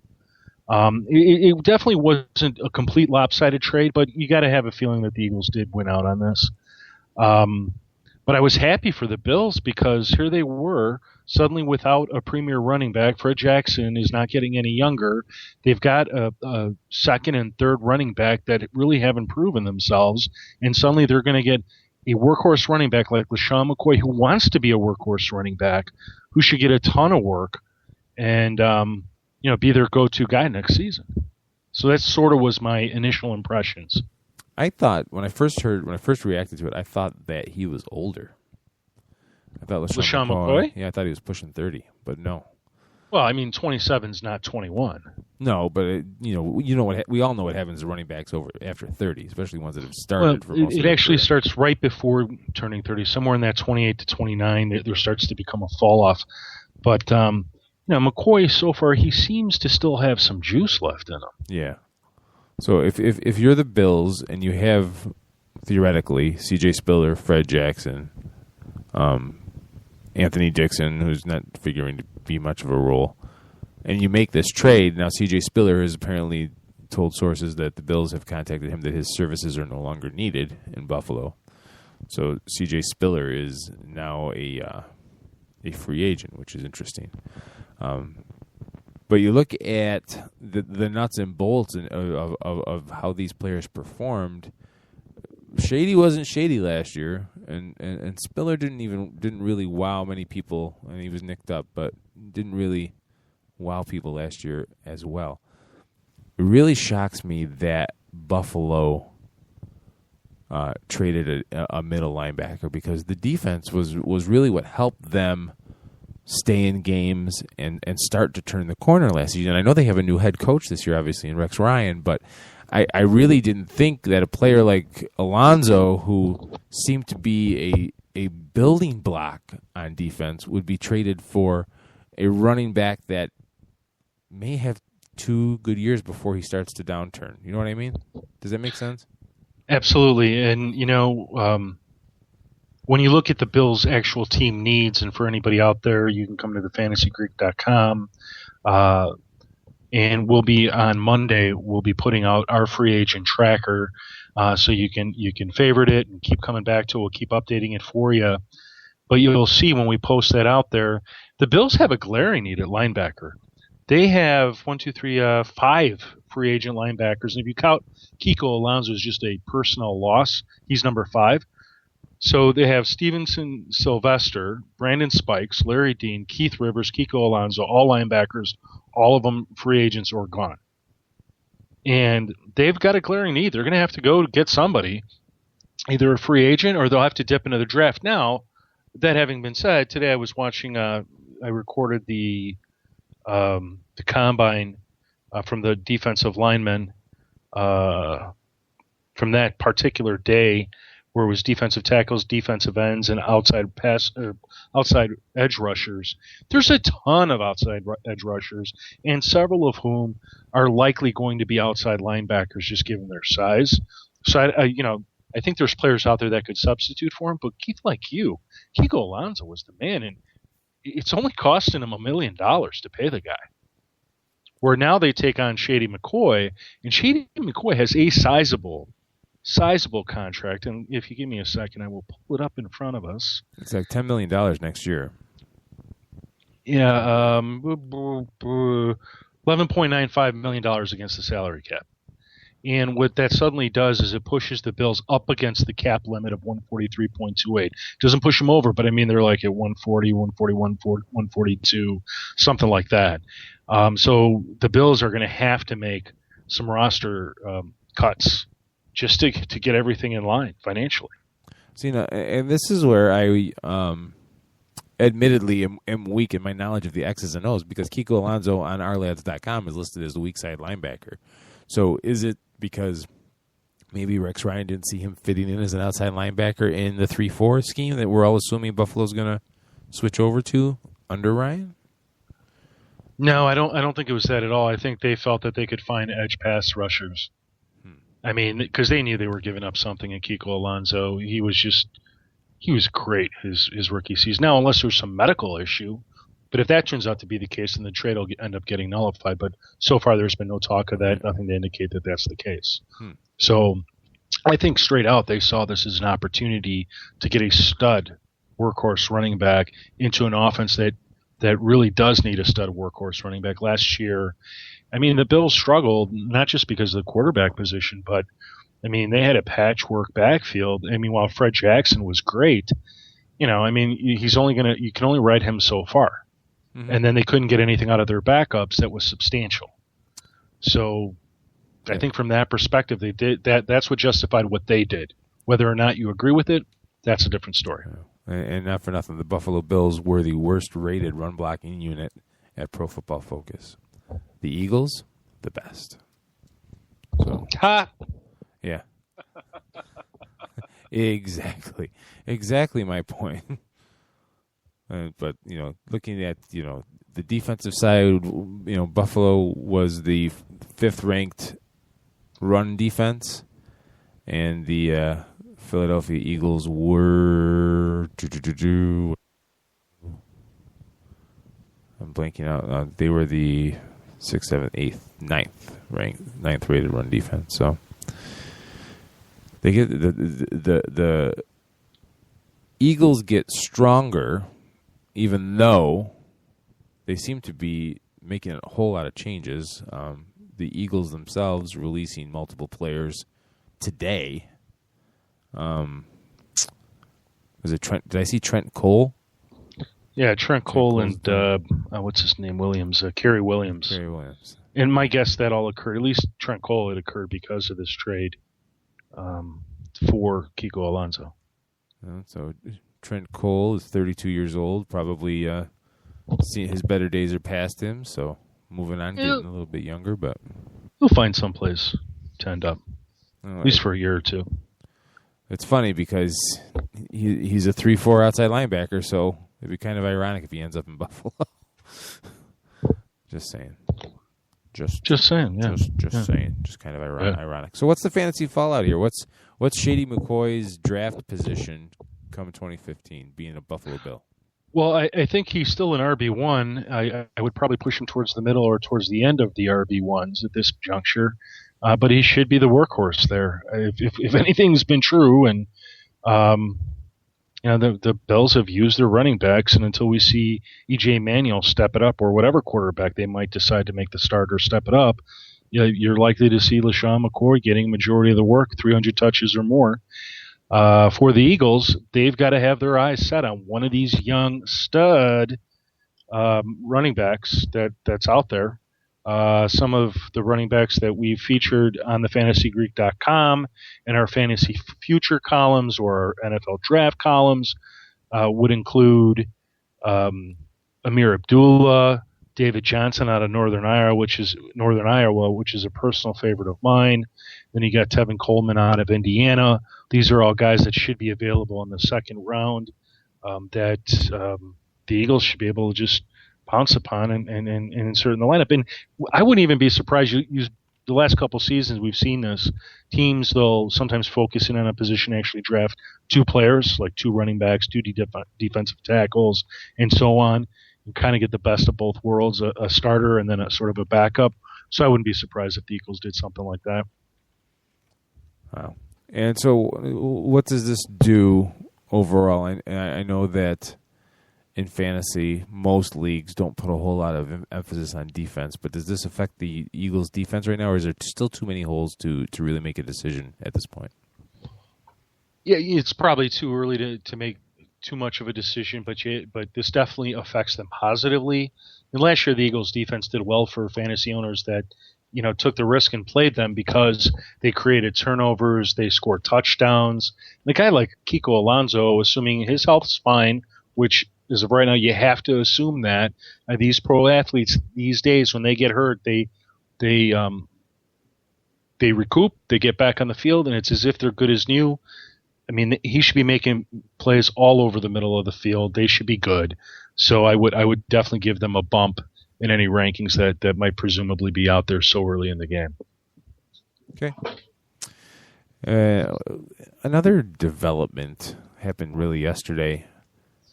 It definitely wasn't a complete lopsided trade, but you got to have a feeling that the Eagles did win out on this. But I was happy for the Bills because here they were, suddenly without a premier running back. Fred Jackson is not getting any younger. They've got a second and third running back that really haven't proven themselves, and suddenly they're going to get a workhorse running back like LaShawn McCoy, who wants to be a workhorse running back, who should get a ton of work, and be their go-to guy next season. So that sort of was my initial impressions. I thought when I first reacted to it, I thought that he was older. I thought LaShawn McCoy? Yeah, I thought he was pushing 30, but no. Well, I mean, 27's not 21. No, but we all know what happens to running backs after 30, especially ones that have started for most of it their actually career. starts right before turning 30, somewhere in that 28 to 29. There starts to become a fall off. But McCoy so far he seems to still have some juice left in him. Yeah. So if you're the Bills and you have theoretically C.J. Spiller, Fred Jackson, Anthony Dixon, who's not figuring to be much of a role, and you make this trade, now C.J. Spiller has apparently told sources that the Bills have contacted him that his services are no longer needed in Buffalo. So C.J. Spiller is now a free agent, which is interesting. But you look at the nuts and bolts of how these players performed. Shady wasn't shady last year, and Spiller didn't really wow many people, and he was nicked up, but didn't really wow people last year as well. It really shocks me that Buffalo traded a middle linebacker because the defense was really what helped them stay in games and start to turn the corner last season. I know they have a new head coach this year, obviously, in Rex Ryan, but I really didn't think that a player like Alonzo, who seemed to be a building block on defense, would be traded for a running back that may have 2 good years before he starts to downturn. You know what I mean? Does that make sense? Absolutely. And, when you look at the Bills' actual team needs, and for anybody out there, you can come to thefantasygreek.com, and on Monday, we'll be putting out our free agent tracker, so you can favorite it and keep coming back to it. We'll keep updating it for you. But you'll see when we post that out there, the Bills have a glaring need at linebacker. They have 5 free agent linebackers, and if you count Kiko Alonso as just a personal loss, he's number 5. So they have Stevenson Sylvester, Brandon Spikes, Larry Dean, Keith Rivers, Kiko Alonso, all linebackers, all of them free agents or gone. And they've got a glaring need. They're going to have to go get somebody, either a free agent or they'll have to dip into the draft. Now, that having been said, today I was watching, I recorded the combine from the defensive linemen from that particular day, where it was defensive tackles, defensive ends, and outside edge rushers. There's a ton of outside edge rushers, and several of whom are likely going to be outside linebackers, just given their size. So I think there's players out there that could substitute for him. But Kiko Alonso was the man, and it's only costing him $1 million to pay the guy. Where now they take on Shady McCoy, and Shady McCoy has a sizable contract, and if you give me a second, I will pull it up in front of us. It's like $10 million next year. Yeah, $11.95 million against the salary cap. And what that suddenly does is it pushes the Bills up against the cap limit of 143.28. Doesn't push them over, but I mean they're like at 140, 141, 142, something like that. So the Bills are going to have to make some roster cuts just to get everything in line financially. See, and this is where I admittedly am weak in my knowledge of the X's and O's, because Kiko Alonso on ourlads.com is listed as the weak side linebacker. So is it because maybe Rex Ryan didn't see him fitting in as an outside linebacker in the 3-4 scheme that we're all assuming Buffalo's going to switch over to under Ryan? No, I don't think it was that at all. I think they felt that they could find edge pass rushers. I mean, because they knew they were giving up something in Kiko Alonso. He was just he was great his rookie season. Now, unless there's some medical issue, but if that turns out to be the case, then the trade will end up getting nullified. But so far, there's been no talk of that, nothing to indicate that that's the case. So I think straight out they saw this as an opportunity to get a stud workhorse running back into an offense that really does need a stud workhorse running back. Last year, I mean, the Bills struggled, not just because of the quarterback position, but, I mean, they had a patchwork backfield. I mean, while Fred Jackson was great, you know, I mean, you can only ride him so far. And then they couldn't get anything out of their backups that was substantial. So I think from that perspective, they did that's what justified what they did. Whether or not you agree with it, that's a different story. And not for nothing, the Buffalo Bills were the worst rated run blocking unit at Pro Football Focus. The Eagles, the best. So, yeah. Exactly my point. But, you know, looking at, you know, the defensive side, you know, Buffalo was the 5th ranked run defense, and the Philadelphia Eagles were. I'm blanking out. They were the 6th, 7th, 8th, 9th rated run defense. So they get the Eagles get stronger, even though they seem to be making a whole lot of changes. The Eagles themselves releasing multiple players today. Was it Trent? Did I see Trent Cole? Yeah, Trent Cole and what's his name? Williams, Kerry Williams. Kerry Williams. And my guess that all occurred. At least Trent Cole had occurred because of this trade for Kiko Alonso. So Trent Cole is 32 years old. Probably his better days are past him. So moving on, getting a little bit younger, but he'll find someplace to end up, at least for a year or two. It's funny because he's a 3-4 outside linebacker, so it'd be kind of ironic if he ends up in Buffalo. Just saying. Just saying. Yeah. Just saying. Just kind of ironic. So what's the fantasy fallout here? What's Shady McCoy's draft position come 2015, being a Buffalo Bill? Well, I think he's still an RB1. I would probably push him towards the middle or towards the end of the RB1s at this juncture. But he should be the workhorse there. If anything's been true, and the Bills have used their running backs, and until we see E.J. Manuel step it up, or whatever quarterback they might decide to make the starter step it up, you're likely to see LaShawn McCoy getting majority of the work, 300 touches or more. For the Eagles, they've got to have their eyes set on one of these young stud running backs that's out there. Some of the running backs that we've featured on the fantasygreek.com and our fantasy future columns or our NFL draft columns would include Amir Abdullah, David Johnson out of Northern Iowa, which is a personal favorite of mine. Then you got Tevin Coleman out of Indiana. These are all guys that should be available in the second round that the Eagles should be able to just pounce upon and insert in the lineup. And I wouldn't even be surprised. The last couple seasons we've seen this. Teams, they'll sometimes focus in on a position, actually draft 2 players, like 2 running backs, 2 defensive tackles, and so on, and kind of get the best of both worlds, a starter and then a sort of a backup. So I wouldn't be surprised if the Eagles did something like that. Wow. And so what does this do overall? I know that in fantasy, most leagues don't put a whole lot of emphasis on defense, but does this affect the Eagles' defense right now, or is there still too many holes to really make a decision at this point? Yeah, it's probably too early to make too much of a decision, but this definitely affects them positively. And last year, the Eagles' defense did well for fantasy owners that took the risk and played them because they created turnovers, they scored touchdowns. And a guy like Kiko Alonso, assuming his health's fine, which as of right now, you have to assume that these pro athletes these days, when they get hurt, they recoup, they get back on the field, and it's as if they're good as new. I mean, he should be making plays all over the middle of the field. They should be good. So I would definitely give them a bump in any rankings that might presumably be out there so early in the game. Okay. Another development happened really yesterday,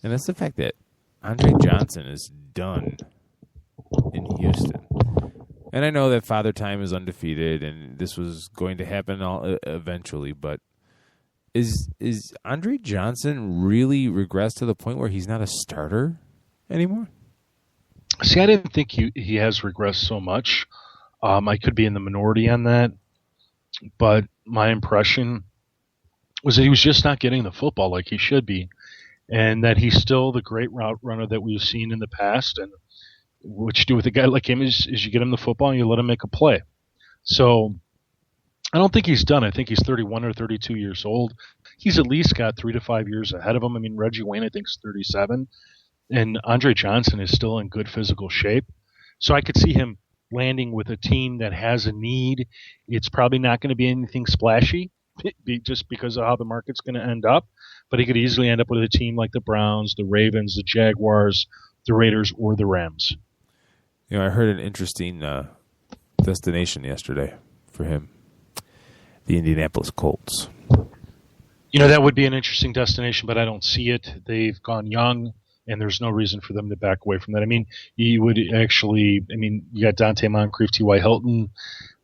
and that's the fact that Andre Johnson is done in Houston. And I know that Father Time is undefeated, and this was going to happen eventually, but is Andre Johnson really regressed to the point where he's not a starter anymore? See, I didn't think he has regressed so much. I could be in the minority on that, but my impression was that he was just not getting the football like he should be, and that he's still the great route runner that we've seen in the past. And what you do with a guy like him is you get him the football and you let him make a play. So I don't think he's done. I think he's 31 or 32 years old. He's at least got 3 to 5 years ahead of him. I mean, Reggie Wayne, I think, is 37. And Andre Johnson is still in good physical shape. So I could see him landing with a team that has a need. It's probably not going to be anything splashy just because of how the market's going to end up. But he could easily end up with a team like the Browns, the Ravens, the Jaguars, the Raiders, or the Rams. You know, I heard an interesting destination yesterday for him. The Indianapolis Colts. You know, that would be an interesting destination, but I don't see it. They've gone young, and there's no reason for them to back away from that. I mean, you got Dante Moncrief, T.Y. Hilton.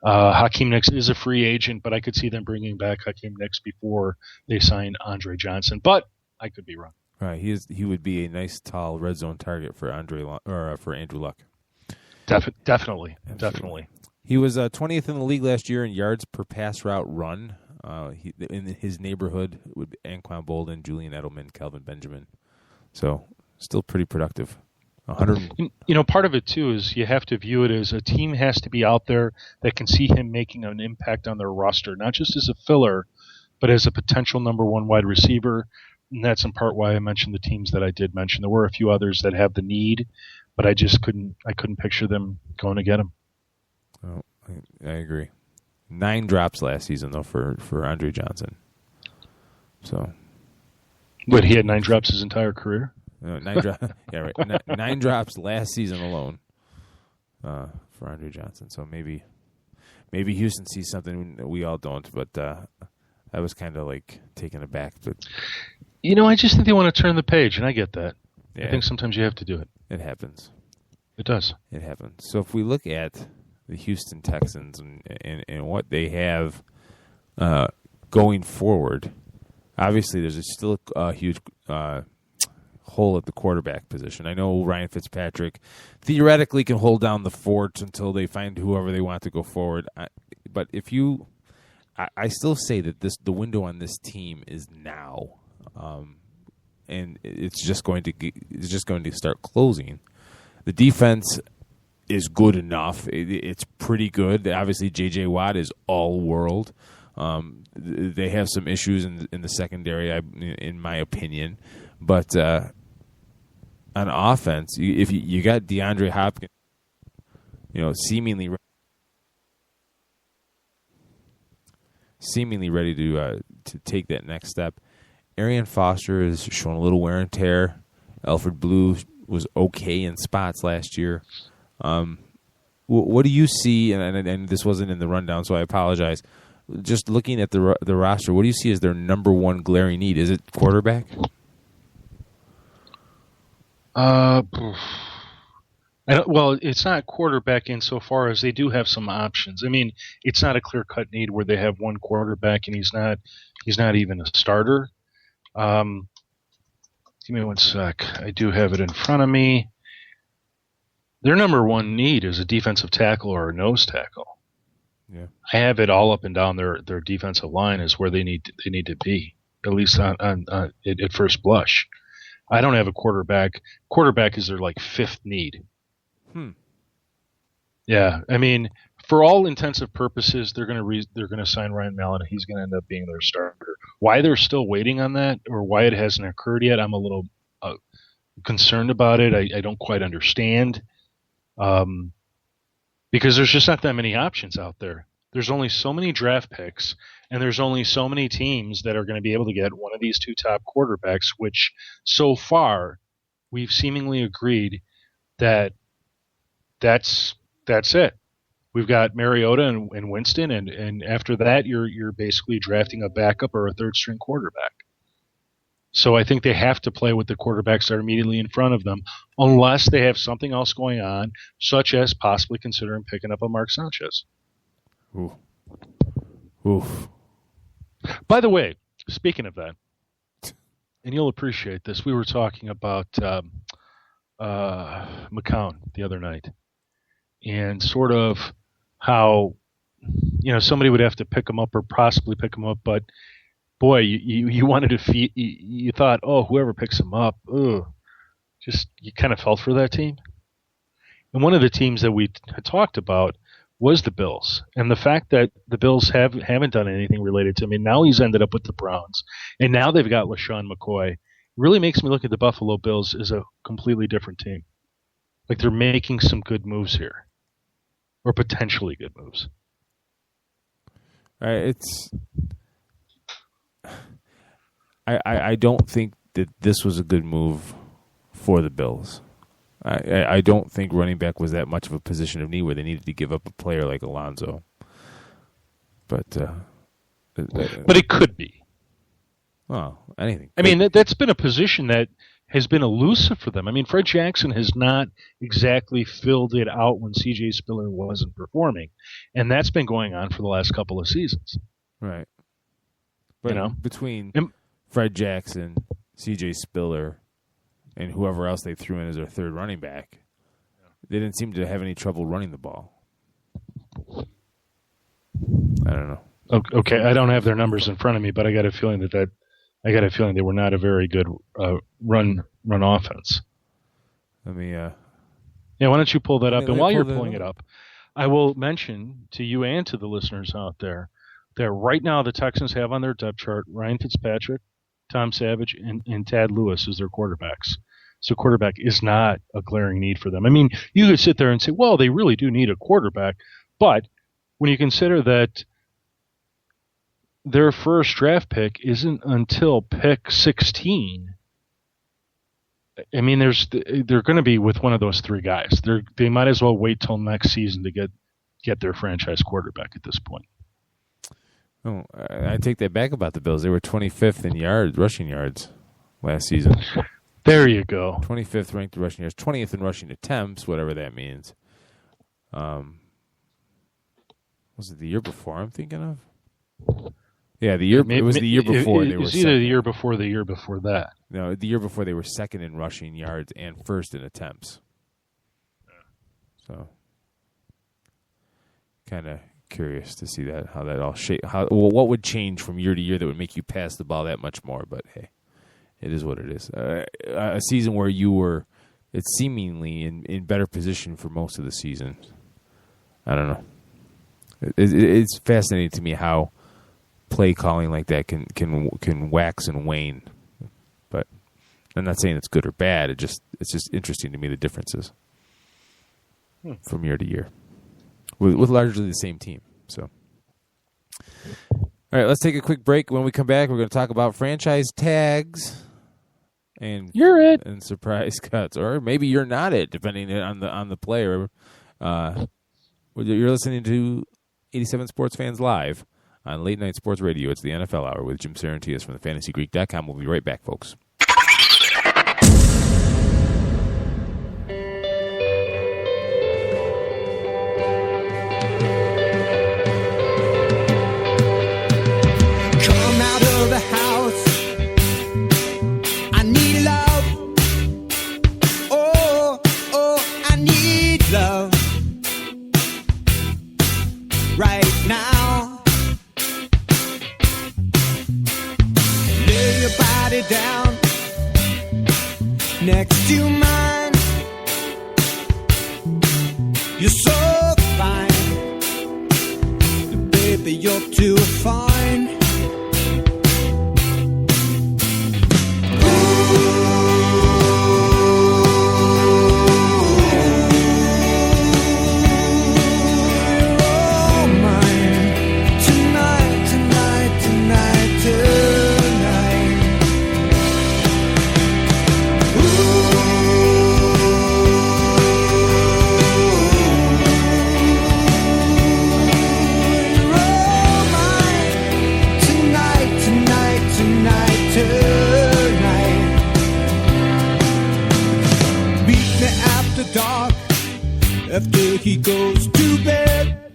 Hakeem Nicks is a free agent, but I could see them bringing back Hakeem Nicks before they sign Andre Johnson. But I could be wrong. Right, he would be a nice, tall red zone target for for Andrew Luck. Definitely. He was 20th in the league last year in yards per pass route run. In his neighborhood would be Anquan Bolden, Julian Edelman, Kelvin Benjamin. So still pretty productive. 100. You know, part of it too is you have to view it as a team has to be out there that can see him making an impact on their roster, not just as a filler, but as a potential number one wide receiver. And that's in part why I mentioned the teams that I did mention. There were a few others that have the need, but I just couldn't picture them going to get him. Oh, I agree. 9 drops last season though for Andre Johnson. So, but he had 9 drops his entire career. 9 drops. Yeah, right. 9 drops last season alone for Andre Johnson. So maybe Houston sees something that we all don't. But I was kind of like taken aback. But you know, I just think they want to turn the page, and I get that. Yeah, I think sometimes you have to do it. It happens. It does. It happens. So if we look at the Houston Texans and what they have going forward, obviously there's still a huge hole at the quarterback position. I know Ryan Fitzpatrick theoretically can hold down the fort until they find whoever they want to go forward. But I still say that the window on this team is now, and it's just going to start closing. The defense is good enough. It's pretty good. Obviously, J.J. Watt is all world. They have some issues in the secondary, in my opinion. But on offense, if you got DeAndre Hopkins, seemingly ready to take that next step. Arian Foster has shown a little wear and tear. Alfred Blue was okay in spots last year. What do you see? And this wasn't in the rundown, so I apologize. Just looking at the roster, what do you see as their number one glaring need? Is it quarterback? Well, it's not quarterback insofar as they do have some options. I mean, it's not a clear-cut need where they have one quarterback and he's not even a starter. Give me one sec. I do have it in front of me. Their number one need is a defensive tackle or a nose tackle. Yeah, I have it all up and down their defensive line is where they need to be, at least at first blush. I don't have a quarterback. Quarterback is their fifth need. Yeah, I mean, for all intensive purposes, they're gonna sign Ryan Mallett. He's gonna end up being their starter. Why they're still waiting on that, or why it hasn't occurred yet, I'm a little concerned about it. I don't quite understand, because there's just not that many options out there. There's only so many draft picks, and there's only so many teams that are going to be able to get one of these two top quarterbacks, which so far we've seemingly agreed that that's it. We've got Mariota and Winston, and after that you're basically drafting a backup or a third string quarterback. So I think they have to play with the quarterbacks that are immediately in front of them, unless they have something else going on, such as possibly considering picking up a Mark Sanchez. Ooh. Oof. By the way, speaking of that, and you'll appreciate this, we were talking about McCown the other night, and sort of how somebody would have to pick him up or possibly pick him up, but boy, you wanted to you thought, oh, whoever picks him up, just you kind of felt for that team. And one of the teams that we had talked about was the Bills, and the fact that the Bills haven't done anything related to him, and now he's ended up with the Browns, and now they've got LaShawn McCoy, really makes me look at the Buffalo Bills as a completely different team. Like they're making some good moves here, or potentially good moves. I don't think that this was a good move for the Bills. I don't think running back was that much of a position of need where they needed to give up a player like Alonzo. But it could be. Well, anything. I mean, that's been a position that has been elusive for them. I mean, Fred Jackson has not exactly filled it out when C.J. Spiller wasn't performing, and that's been going on for the last couple of seasons. Right. But between Fred Jackson, C.J. Spiller, and whoever else they threw in as their third running back, they didn't seem to have any trouble running the ball. I don't know. Okay, I don't have their numbers in front of me, but I got a feeling they were not a very good run offense. Let me. Yeah, why don't you pull that up? And while you're pulling it up, I will mention to you and to the listeners out there that right now the Texans have on their depth chart Ryan Fitzpatrick, Tom Savage, and Tad Lewis as their quarterbacks. So quarterback is not a glaring need for them. I mean, you could sit there and say, well, they really do need a quarterback, but when you consider that their first draft pick isn't until pick 16. I mean, they're going to be with one of those three guys. They might as well wait till next season to get their franchise quarterback at this point. Oh, I take that back about the Bills. They were 25th in rushing yards last season. There you go. 25th ranked in rushing yards, 20th in rushing attempts, whatever that means. Was it the year before I'm thinking of? Yeah, it was the year before they were second. Either the year before the year before that. No, the year before they were second in rushing yards and first in attempts. So, kind of curious to see how that all what would change from year to year that would make you pass the ball that much more, but hey, it is what it is. A season where you were seemingly in better position for most of the season. I don't know. It's fascinating to me how play calling like that can wax and wane. But I'm not saying it's good or bad. It's just interesting to me the differences from year to year with largely the same team. So, all right, let's take a quick break. When we come back, we're going to talk about franchise tags and you're it and surprise cuts, or maybe you're not it, depending on the player. You're listening to 87 Sports Fans Live on Late Night Sports Radio. It's the NFL Hour with Jim Sarantias from thefantasygreek.com. We'll be right back, folks. Come out of the house. I need love. Oh, I need love. Right now. Lay your body down next to mine. You're so fine, baby, you're too fine. Tonight. after he goes to bed.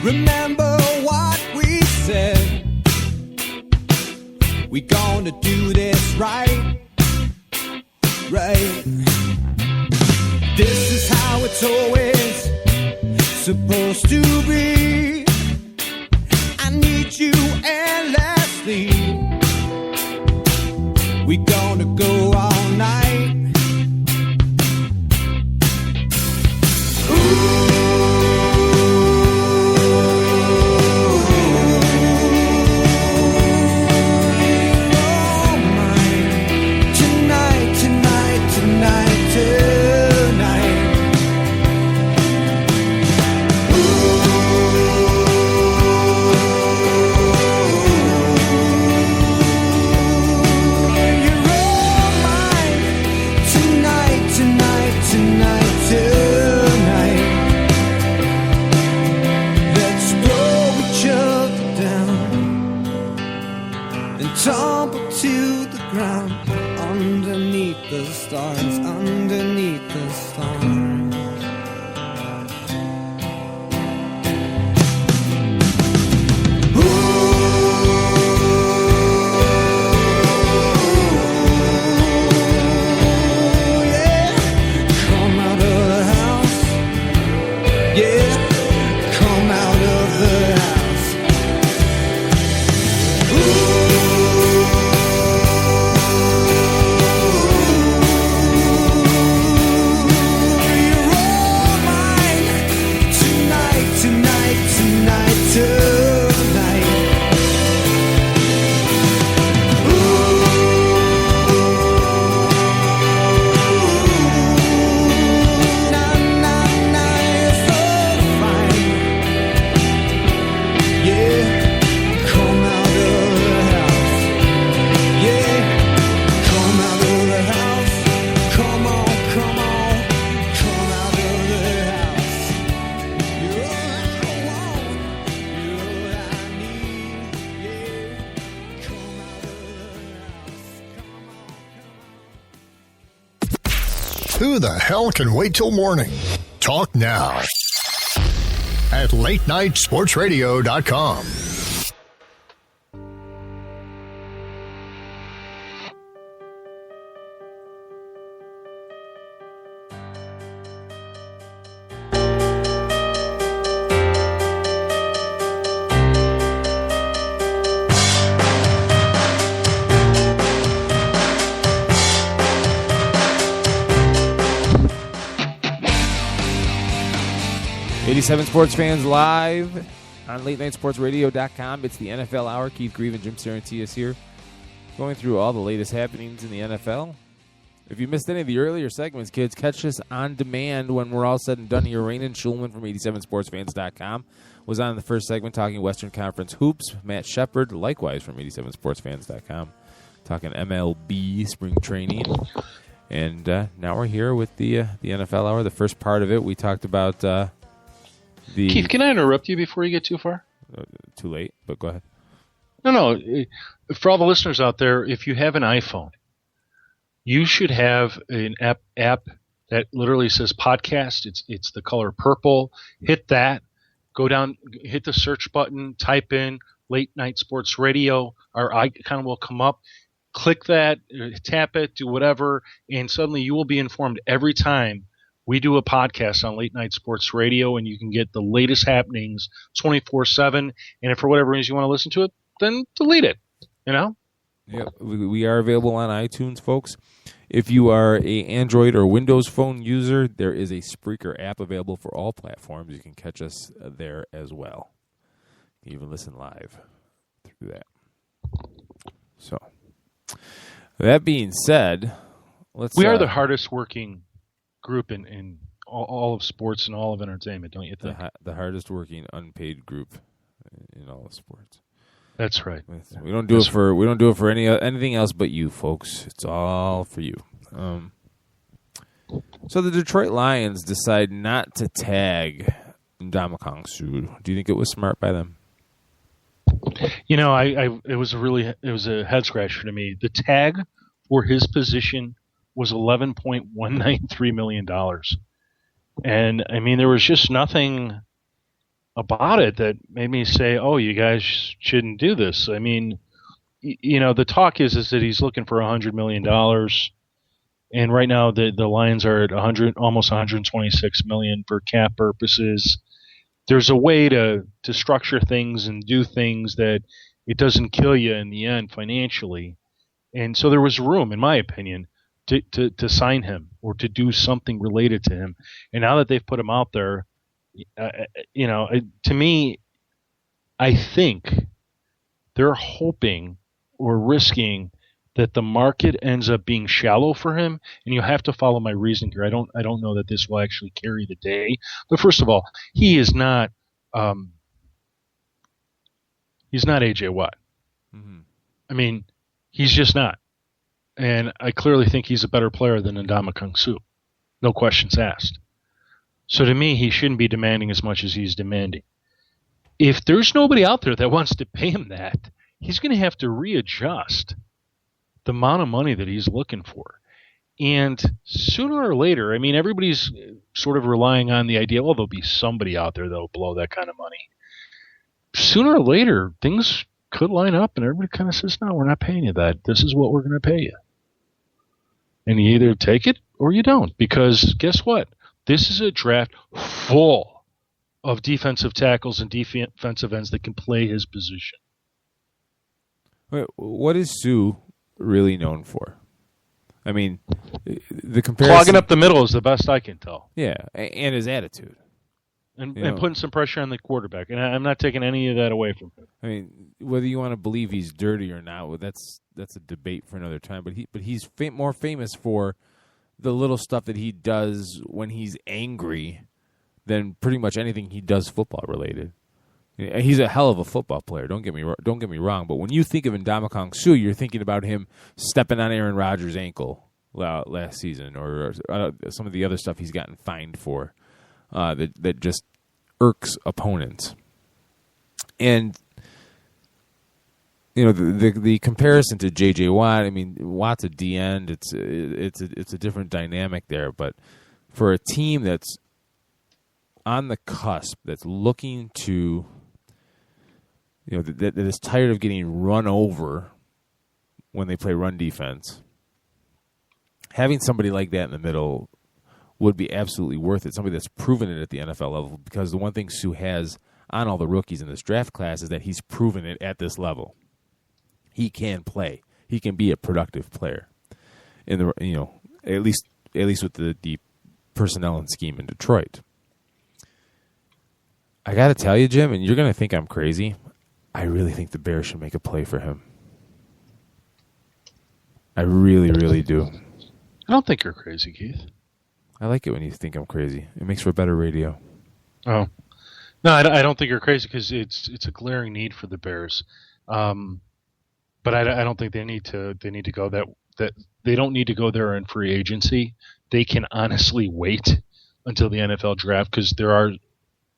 Remember what we said. We gonna do this right, right. This is how it's always supposed to be. I need you endlessly. We gonna go all night. Tumble to the ground underneath the stars, underneath the stars. Who the hell can wait till morning? Talk now at latenightsportsradio.com. Sports fans live on latenightsportsradio.com. It's the NFL Hour. Keith Grieve and Jim Sarantias here, going through all the latest happenings in the NFL. If you missed any of the earlier segments, kids, catch us on demand when we're all said and done here. Rainen Schulman from 87sportsfans.com was on the first segment talking Western Conference hoops. Matt Shepard, likewise from 87sportsfans.com, talking MLB spring training. And now we're here with the NFL Hour. The first part of it, we talked about Keith, can I interrupt you before you get too far? Too late, but go ahead. No. For all the listeners out there, if you have an iPhone, you should have an app that literally says podcast. It's the color purple. Hit that. Go down, hit the search button, type in Late Night Sports Radio. Our icon will come up. Click that, tap it, do whatever, and suddenly you will be informed every time we do a podcast on Late Night Sports Radio, and you can get the latest happenings 24/7. And if for whatever reason you want to listen to it, then delete it. You know? Yeah, we are available on iTunes, folks. If you are a Android or Windows phone user, there is a Spreaker app available for all platforms. You can catch us there as well. You can even listen live through that. So, that being said, we are the hardest working group in all of sports and all of entertainment, don't you think? The hardest working unpaid group in all of sports. That's right. We don't do it for anything else but you, folks. It's all for you. So the Detroit Lions decide not to tag Ndamukong Suh. Do you think it was smart by them? You know, it was a head scratcher to me. The tag for his position was $11.193 million. And I mean, there was just nothing about it that made me say, "Oh, you guys shouldn't do this." I mean, the talk is that he's looking for $100 million, and right now the Lions are at almost 126 million for cap purposes. There's a way to structure things and do things that it doesn't kill you in the end financially, and so there was room, in my opinion, to sign him or to do something related to him. And now that they've put him out there, to me, I think they're hoping or risking that the market ends up being shallow for him. And you have to follow my reasoning here. I don't know that this will actually carry the day. But first of all, he is not he's not AJ Watt. Mm-hmm. I mean, he's just not. And I clearly think he's a better player than Ndamukong Suh. No questions asked. So to me, he shouldn't be demanding as much as he's demanding. If there's nobody out there that wants to pay him that, he's going to have to readjust the amount of money that he's looking for. And sooner or later, I mean, everybody's sort of relying on the idea, well, there'll be somebody out there that will blow that kind of money. Sooner or later, things could line up and everybody kind of says, no, we're not paying you that. This is what we're going to pay you. And you either take it or you don't. Because guess what? This is a draft full of defensive tackles and defensive ends that can play his position. Wait, what is Sue really known for? I mean, the comparison... Clogging up the middle is the best I can tell. Yeah, and his attitude. And putting some pressure on the quarterback. And I'm not taking any of that away from him. I mean, whether you want to believe he's dirty or not, well, that's a debate for another time. But he's more famous for the little stuff that he does when he's angry than pretty much anything he does football related. He's a hell of a football player. Don't get me wrong. But when you think of Ndamukong Suh, you're thinking about him stepping on Aaron Rodgers' ankle last season, or some of the other stuff he's gotten fined for that just irks opponents. And the comparison to J.J. Watt. I mean, Watt's a D end. It's a different dynamic there. But for a team that's on the cusp, that's looking to, that is tired of getting run over when they play run defense, having somebody like that in the middle would be absolutely worth it. Somebody that's proven it at the NFL level, because the one thing Sue has on all the rookies in this draft class is that he's proven it at this level. He can play. He can be a productive player in the at least with the personnel and scheme in Detroit. I got to tell you, Jim, and you're going to think I'm crazy, I really think the Bears should make a play for him. I really, really do. I don't think you're crazy, Keith. I like it when you think I'm crazy. It makes for better radio. Oh. No, I don't think you're crazy because it's a glaring need for the Bears. But I don't think they need to go that they don't need to go there in free agency. They can honestly wait until the NFL draft, because there are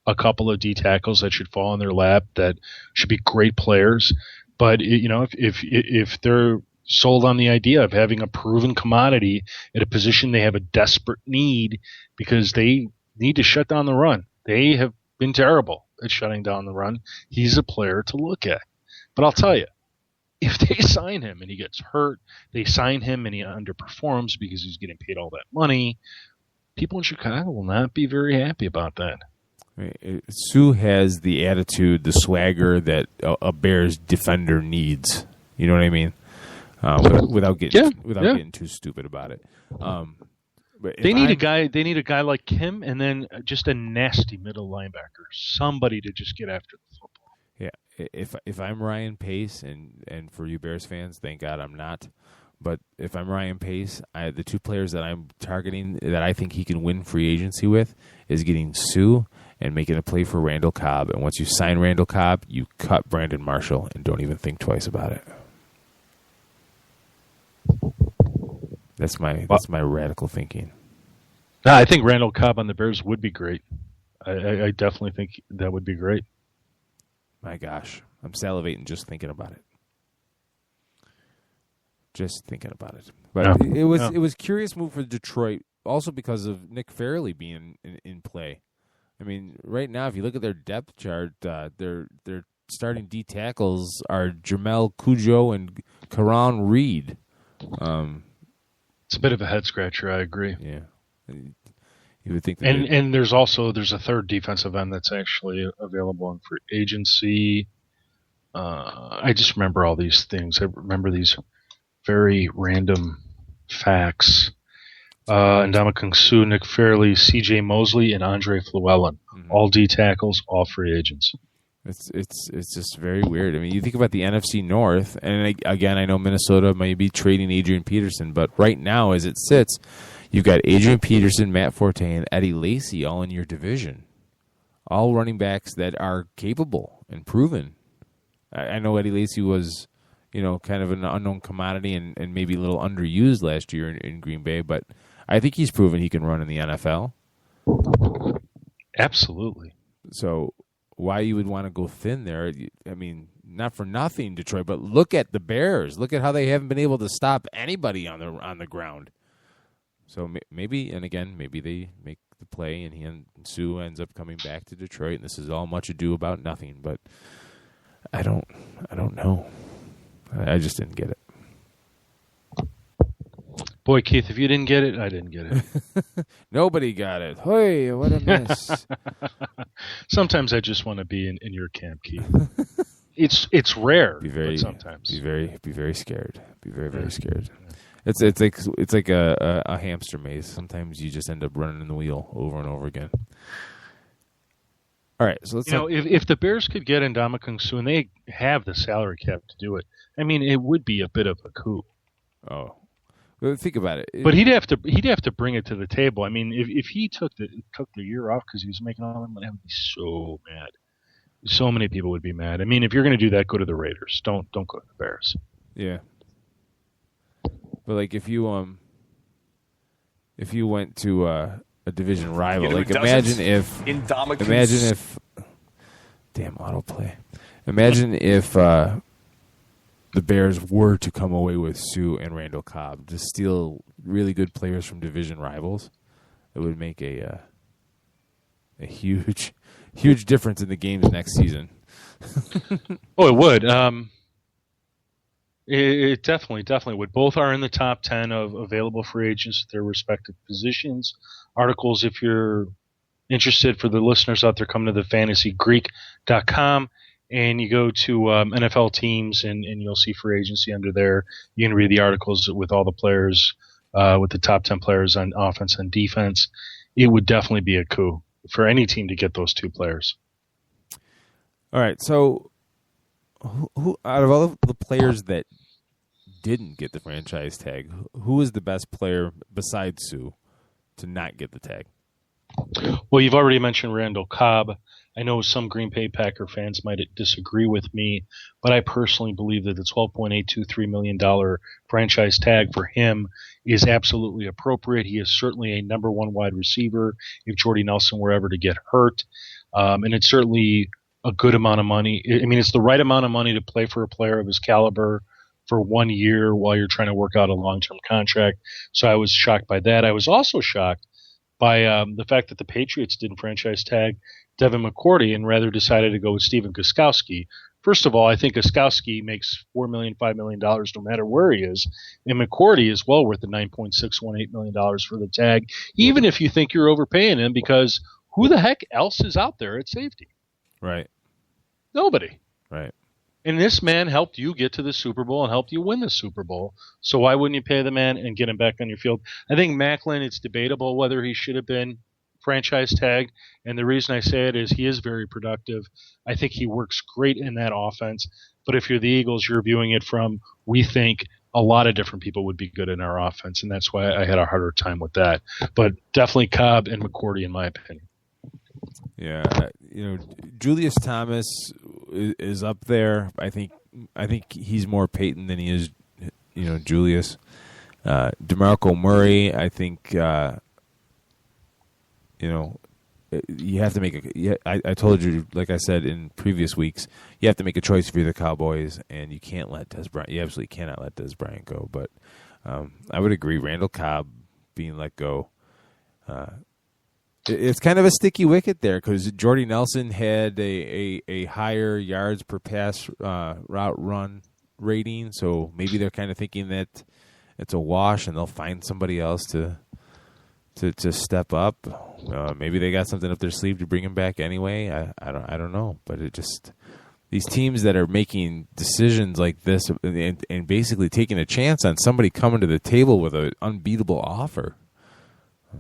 a couple of D tackles that should fall in their lap that should be great players. But if they're sold on the idea of having a proven commodity at a position they have a desperate need, because they need to shut down the run. They have been terrible at shutting down the run. He's a player to look at. But I'll tell you, if they sign him and he gets hurt, they sign him and he underperforms because he's getting paid all that money, people in Chicago will not be very happy about that. Sue has the attitude, the swagger that a Bears defender needs. You know what I mean? Without getting too stupid about it. But they need a guy like him, and then just a nasty middle linebacker, somebody to just get after the football. Yeah, if I'm Ryan Pace, and for you Bears fans, thank God I'm not. But if I'm Ryan Pace, the two players that I'm targeting that I think he can win free agency with is getting Sue and making a play for Randall Cobb. And once you sign Randall Cobb, you cut Brandon Marshall and don't even think twice about it. That's my radical thinking. No, I think Randall Cobb on the Bears would be great. I definitely think that would be great. My gosh, I'm salivating just thinking about it. Just thinking about it. But it was a curious move for Detroit also because of Nick Fairley being in play. I mean, right now, if you look at their depth chart, their starting D tackles are Jamel Cujo and Karan Reed. It's a bit of a head scratcher. I agree. Yeah, you would think. That And there's a third defensive end that's actually available in free agency. I just remember all these things. I remember these very random facts. Ndamukong Suh, Nick Fairley, C.J. Mosley, and Andre Fluellen. All D tackles, all free agents. It's just very weird. I mean, you think about the NFC North, and again, I know Minnesota may be trading Adrian Peterson, but right now, as it sits, you've got Adrian Peterson, Matt Forte, and Eddie Lacy all in your division. All running backs that are capable and proven. I know Eddie Lacy was, kind of an unknown commodity and maybe a little underused last year in Green Bay, but I think he's proven he can run in the NFL. Absolutely. So why you would want to go thin there? I mean, not for nothing, Detroit, but look at the Bears. Look at how they haven't been able to stop anybody on the ground. So maybe they make the play, and Sue ends up coming back to Detroit, and this is all much ado about nothing. But I don't know. I just didn't get it. Boy, Keith, if you didn't get it, I didn't get it. Nobody got it. Hey, what a miss. Sometimes I just want to be in your camp, Keith. It's rare, but sometimes. Be very scared. Be very, very scared. It's like a hamster maze. Sometimes you just end up running the wheel over and over again. All right, so let's. If the Bears could get Ndamukong Suh, and they have the salary cap to do it, I mean, it would be a bit of a coup. Oh, well, think about it. But he'd have to bring it to the table. I mean, if he took the year off because he was making all that money, I would be so mad. So many people would be mad. I mean, if you're going to do that, go to the Raiders. Don't go to the Bears. Yeah. But like if you went to a division rival, like imagine if damn autoplay. Imagine if the Bears were to come away with Sue and Randall Cobb to steal really good players from division rivals. It would make a huge difference in the games next season. Oh, it would. It definitely would. Both are in the top 10 of available free agents at their respective positions. Articles, if you're interested, for the listeners out there, come to thefantasygreek.com and you go to NFL teams and you'll see free agency under there. You can read the articles with all the players, with the top 10 players on offense and defense. It would definitely be a coup for any team to get those two players. All right, so who out of all the players that didn't get the franchise tag, who is the best player besides Sue to not get the tag? Well, you've already mentioned Randall Cobb. I know some Green Bay Packer fans might disagree with me, but I personally believe that the $12.823 million franchise tag for him is absolutely appropriate. He is certainly a number one wide receiver if Jordy Nelson were ever to get hurt. And it's certainly a good amount of money. I mean, it's the right amount of money to play for a player of his caliber for 1 year while you're trying to work out a long-term contract. So I was shocked by that. I was also shocked by the fact that the Patriots didn't franchise tag Devin McCourty and rather decided to go with Steven Gostkowski. First of all, I think Gostkowski makes $4 million, $5 million no matter where he is, and McCourty is well worth the $9.618 million for the tag, even if you think you're overpaying him, because who the heck else is out there at safety? Right. Nobody. Right. And this man helped you get to the Super Bowl and helped you win the Super Bowl. So why wouldn't you pay the man and get him back on your field? I think Macklin, it's debatable whether he should have been franchise tagged. And the reason I say it is he is very productive. I think he works great in that offense. But if you're the Eagles, you're viewing it from, we think a lot of different people would be good in our offense. And that's why I had a harder time with that. But definitely Cobb and McCourty, in my opinion. Yeah, Julius Thomas is up there. I think he's more Peyton than he is, Julius. DeMarco Murray, I think, you have to make I told you, like I said in previous weeks, you have to make a choice if you're the Cowboys, and you can't let Dez Bryant. You absolutely cannot let Dez Bryant go. But I would agree, Randall Cobb being let go. It's kind of a sticky wicket there because Jordy Nelson had a higher yards per pass route run rating, so maybe they're kind of thinking that it's a wash and they'll find somebody else to step up. Maybe they got something up their sleeve to bring him back anyway. I don't know, but it just these teams that are making decisions like this and basically taking a chance on somebody coming to the table with an unbeatable offer.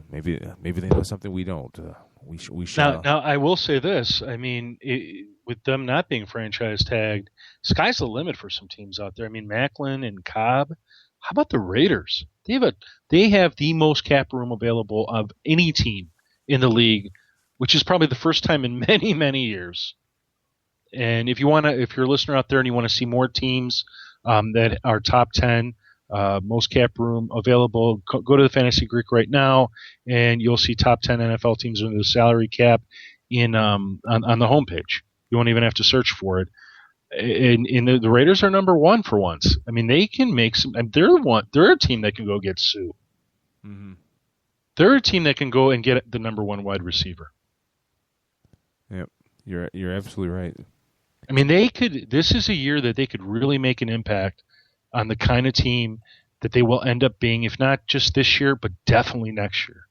Maybe they know something we don't. We shall. Now I will say this. I mean, with them not being franchise tagged, sky's the limit for some teams out there. I mean, Macklin and Cobb. How about the Raiders? They have the most cap room available of any team in the league, which is probably the first time in many, many years. And if you're a listener out there and you want to see more teams that are top 10, most cap room available, go to the Fantasy Greek right now, and you'll see top 10 NFL teams under the salary cap on the homepage. You won't even have to search for it. And the Raiders are number one for once. I mean, they can make some. They're a team that can go get Sue. Mm-hmm. They're a team that can go and get the number one wide receiver. Yep, you're absolutely right. I mean, they could. This is a year that they could really make an impact on the kind of team that they will end up being, if not just this year, but definitely next year.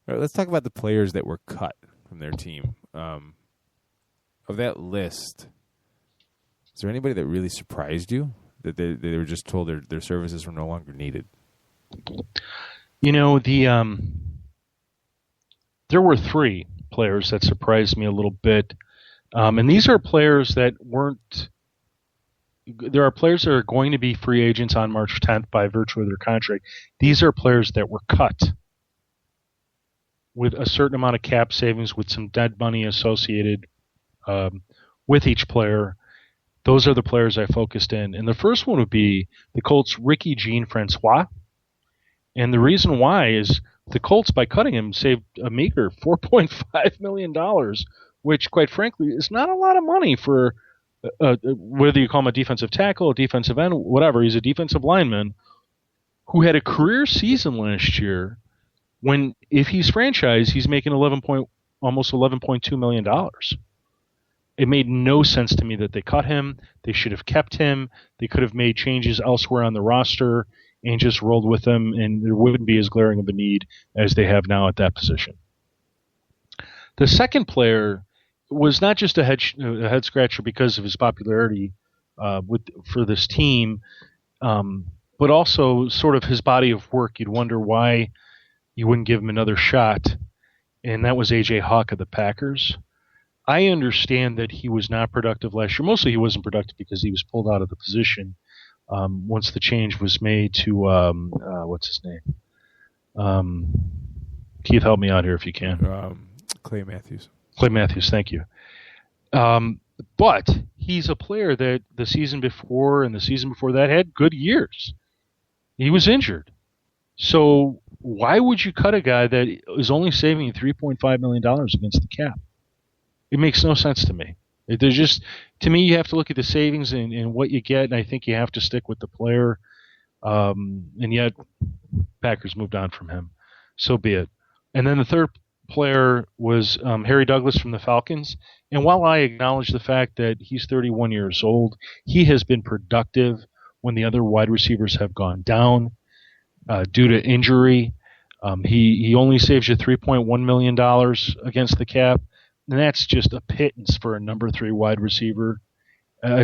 All right, let's talk about the players that were cut from their team. Of that list, is there anybody that really surprised you that they were just told their services were no longer needed? You know, there were 3 players that surprised me a little bit, and these are players that weren't. There are players that are going to be free agents on March 10th by virtue of their contract. These are players that were cut with a certain amount of cap savings, with some dead money associated with each player. Those are the players I focused in. And the first one would be the Colts' Ricky Jean-Francois. And the reason why is the Colts, by cutting him, saved a meager $4.5 million, which, quite frankly, is not a lot of money for whether you call him a defensive tackle, a defensive end, whatever. He's a defensive lineman who had a career season last year when, if he's franchised, he's making almost $11.2 million. It made no sense to me that they cut him. They should have kept him. They could have made changes elsewhere on the roster and just rolled with him, and there wouldn't be as glaring of a need as they have now at that position. The second player was not just a head scratcher because of his popularity for this team, but also sort of his body of work. You'd wonder why you wouldn't give him another shot, and that was A.J. Hawk of the Packers. I understand that he was not productive last year. Mostly he wasn't productive because he was pulled out of the position once the change was made to what's his name? Keith, help me out here if you can. Clay Matthews. Clay Matthews, thank you. But he's a player that the season before and the season before that had good years. He was injured. So why would you cut a guy that is only saving $3.5 million against the cap? It makes no sense to me. To me, you have to look at the savings and what you get, and I think you have to stick with the player. And yet, Packers moved on from him. So be it. And then the third player was Harry Douglas from the Falcons. And while I acknowledge the fact that he's 31 years old, he has been productive when the other wide receivers have gone down due to injury. He only saves you $3.1 million against the cap. And that's just a pittance for a number 3 wide receiver.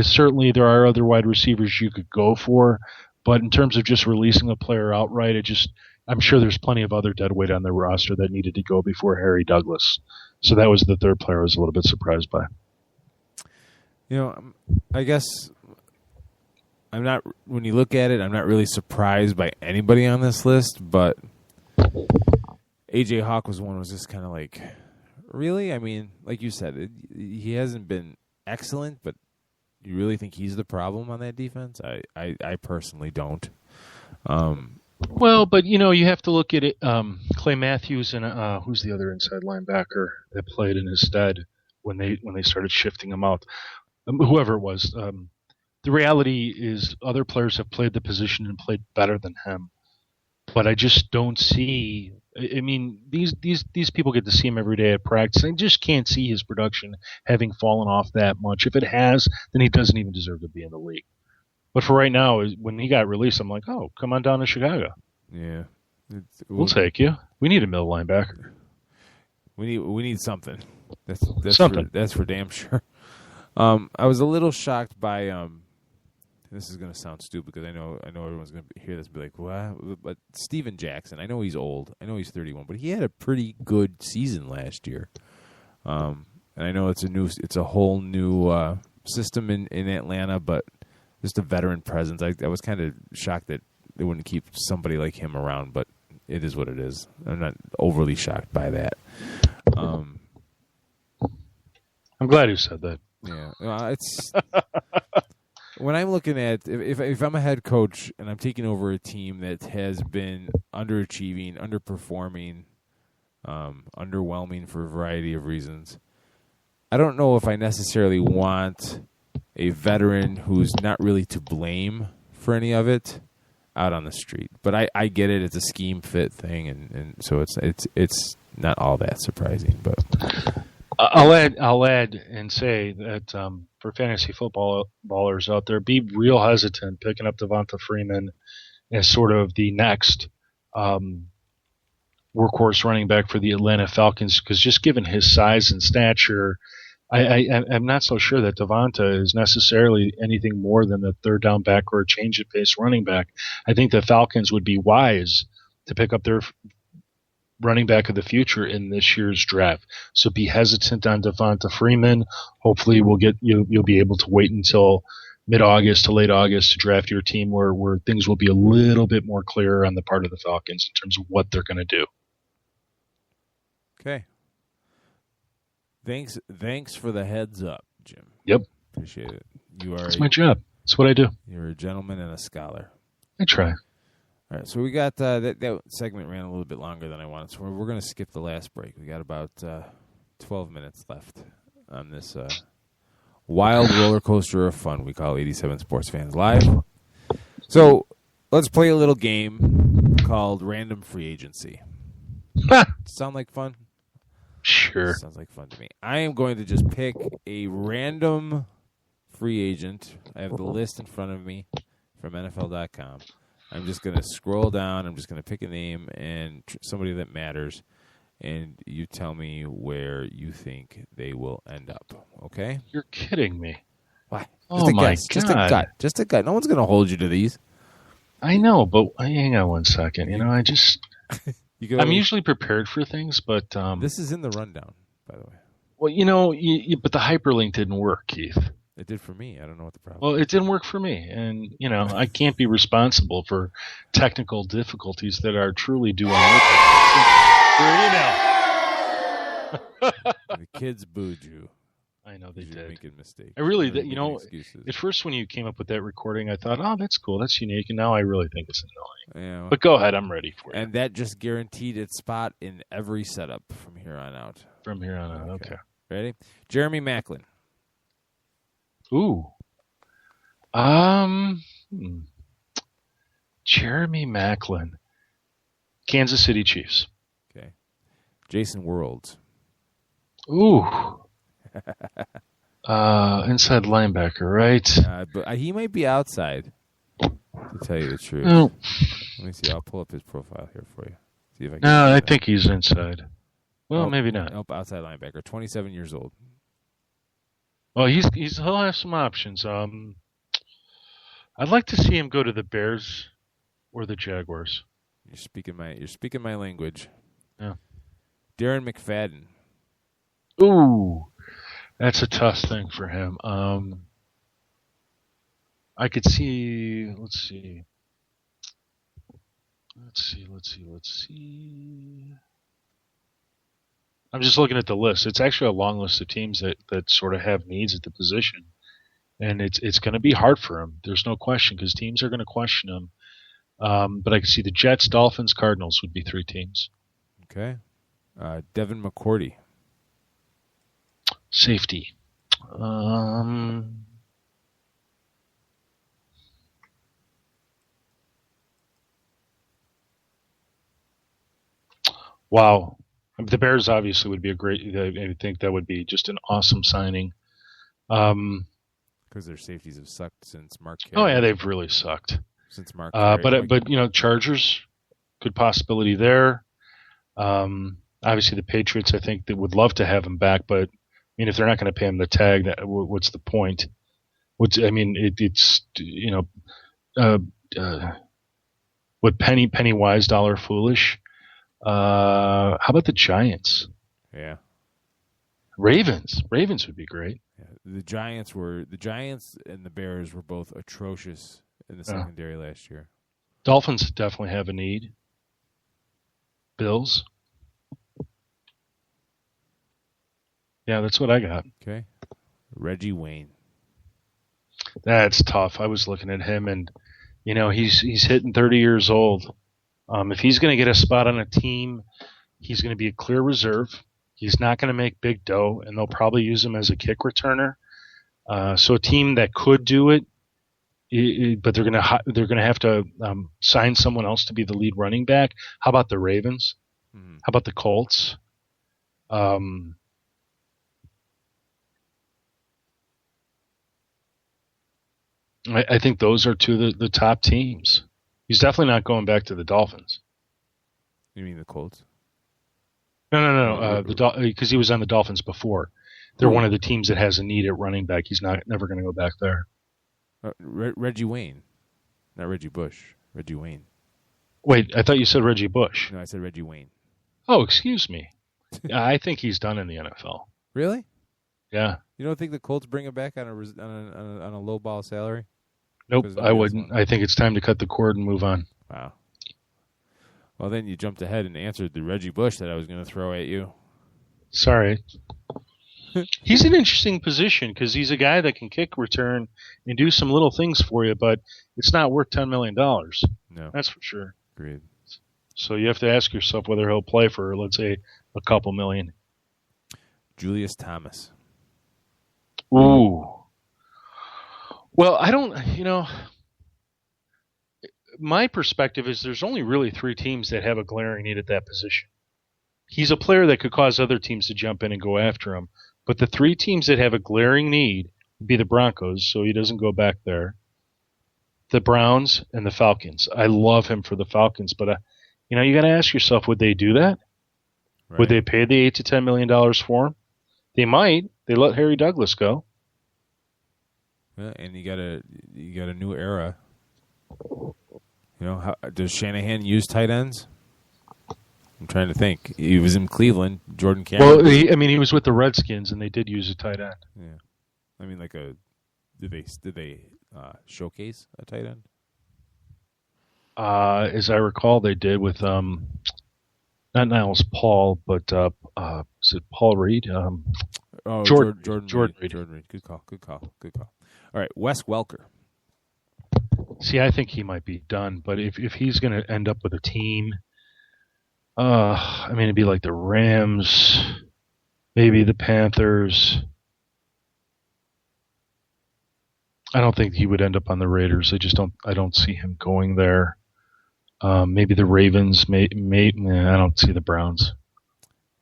Certainly there are other wide receivers you could go for, but in terms of just releasing a player outright, I'm sure there's plenty of other dead weight on the roster that needed to go before Harry Douglas. So that was the third player I was a little bit surprised by. You know, I guess when you look at it, I'm not really surprised by anybody on this list, but A.J. Hawk was one who was just kind of like, really? I mean, like you said, he hasn't been excellent, but you really think he's the problem on that defense? I personally don't. Well, but you have to look at it. Clay Matthews and who's the other inside linebacker that played in his stead when they started shifting him out. Whoever it was. The reality is, other players have played the position and played better than him. but I just don't see. I mean, these people get to see him every day at practice. I just can't see his production having fallen off that much. If it has, then he doesn't even deserve to be in the league. But for right now, when he got released, I'm like, oh, come on down to Chicago. Yeah. We'll take you. We need a middle linebacker. We need something. That's Something. That's for damn sure. I was a little shocked by this is going to sound stupid because I know everyone's going to hear this and be like, what? But Steven Jackson, I know he's old. I know he's 31, but he had a pretty good season last year. And I know it's a whole new system in Atlanta, but just a veteran presence. I was kind of shocked that they wouldn't keep somebody like him around, but it is what it is. I'm not overly shocked by that. I'm glad you said that. Yeah, it's when I'm looking at if I'm a head coach and I'm taking over a team that has been underachieving, underperforming, underwhelming for a variety of reasons, I don't know if I necessarily want a veteran who's not really to blame for any of it out on the street. But I get it; it's a scheme fit thing, and so it's not all that surprising. But I'll add and say that for fantasy football ballers out there, be real hesitant picking up Devonta Freeman as sort of the next workhorse running back for the Atlanta Falcons, because just given his size and stature, I'm not so sure that Devonta is necessarily anything more than a third down back or a change of pace running back. I think the Falcons would be wise to pick up their running back of the future in this year's draft. So be hesitant on Devonta Freeman. Hopefully you'll be able to wait until mid-August to late August to draft your team where things will be a little bit more clear on the part of the Falcons in terms of what they're going to do. okay. Thanks for the heads up, Jim. Yep. Appreciate it. It's my job. It's what I do. You're a gentleman and a scholar. I try. All right, so we got that segment ran a little bit longer than I wanted, so we're going to skip the last break. We got about 12 minutes left on this wild roller coaster of fun we call 87 Sports Fans Live. So let's play a little game called Random Free Agency. Sound like fun? Sure. Sounds like fun to me. I am going to just pick a random free agent. I have the list in front of me from NFL.com. I'm just going to scroll down. I'm just going to pick a name and somebody that matters, and you tell me where you think they will end up. Okay? You're kidding me. Why? Oh, my guess. God. Just a gut. Just a gut. No one's going to hold you to these. I know, but hang on one second. I'm usually prepared for things, but this is in the rundown, by the way. Well, but the hyperlink didn't work, Keith. It did for me. I don't know what the problem. Well, it didn't work for me, and I can't be responsible for technical difficulties that are truly due on your part. The kids booed you. I know they did. Making mistakes. I really, excuses. at first when you came up with that recording, I thought, oh, that's cool, that's unique, and now I really think it's annoying. Yeah, well, but go ahead, I'm ready for you. And that just guaranteed its spot in every setup from here on out. From here on out, okay. Ready? Jeremy Maclin. Ooh. Jeremy Maclin. Kansas City Chiefs. Okay. Jason Worlds. Ooh. Inside linebacker, right? But he might be outside, to tell you the truth. Oh. Let me see. I'll pull up his profile here for you. See if I can. No, I think he's inside. Well, maybe not. Nope, outside linebacker. 27 years old. Well, he'll have some options. I'd like to see him go to the Bears or the Jaguars. You're speaking my language. Yeah. Darren McFadden. Ooh, that's a tough thing for him. I could see. Let's see. I'm just looking at the list. It's actually a long list of teams that sort of have needs at the position, and it's going to be hard for him. There's no question, because teams are going to question him. But I can see the Jets, Dolphins, Cardinals would be three teams. Okay. Devin McCourty. Safety. Wow. The Bears obviously would be a great. I think that would be just an awesome signing. Because their safeties have sucked since Mark Carey. Oh yeah, they've really sucked. Since Mark Carey. But Chargers, good possibility there. Obviously the Patriots, I think they would love to have him back, but I mean if they're not going to pay him the tag, what's the point? It's what penny wise, dollar foolish. How about the Giants? Yeah. Ravens would be great. Yeah. The Giants and the Bears were both atrocious in the secondary last year. Dolphins definitely have a need. Bills. Yeah, that's what I got. Okay. Reggie Wayne. That's tough. I was looking at him, and he's hitting 30 years old. If he's going to get a spot on a team, he's going to be a clear reserve. He's not going to make big dough, and they'll probably use him as a kick returner. So a team that could do it, but they're going to have to sign someone else to be the lead running back. How about the Ravens? Mm-hmm. How about the Colts? I think those are two of the top teams. He's definitely not going back to the Dolphins. You mean the Colts? No. Because he was on the Dolphins before. They're one of the teams that has a need at running back. He's never going to go back there. Reggie Wayne, not Reggie Bush. Reggie Wayne. Wait, I thought you said Reggie Bush. No, I said Reggie Wayne. Oh, excuse me. I think he's done in the NFL. Really? Yeah. You don't think the Colts bring him back on a low ball salary? Nope, I wouldn't. I think it's time to cut the cord and move on. Wow. Well, then you jumped ahead and answered the Reggie Bush that I was going to throw at you. Sorry. He's an interesting position because he's a guy that can kick return and do some little things for you, but it's not worth $10 million. No. That's for sure. Agreed. So you have to ask yourself whether he'll play for, let's say, a couple million. Julius Thomas. Ooh. Well, I don't, my perspective is there's only really 3 teams that have a glaring need at that position. He's a player that could cause other teams to jump in and go after him. But the 3 teams that have a glaring need would be the Broncos, so he doesn't go back there, the Browns, and the Falcons. I love him for the Falcons, but, you got to ask yourself, would they do that? Right. Would they pay the $8 to $10 million for him? They might. They let Harry Douglas go. Yeah, and you got a new era. Does Shanahan use tight ends? I'm trying to think. He was in Cleveland. Jordan Cameron. Well, he was with the Redskins, and they did use a tight end. Yeah, I mean, did they showcase a tight end? As I recall, they did with not Niles Paul, but is it Paul Reed? Jordan Reed. Good call. All right, Wes Welker. See, I think he might be done, but if he's going to end up with a team, it'd be like the Rams, maybe the Panthers. I don't think he would end up on the Raiders. I don't see him going there. Maybe the Ravens. I don't see the Browns.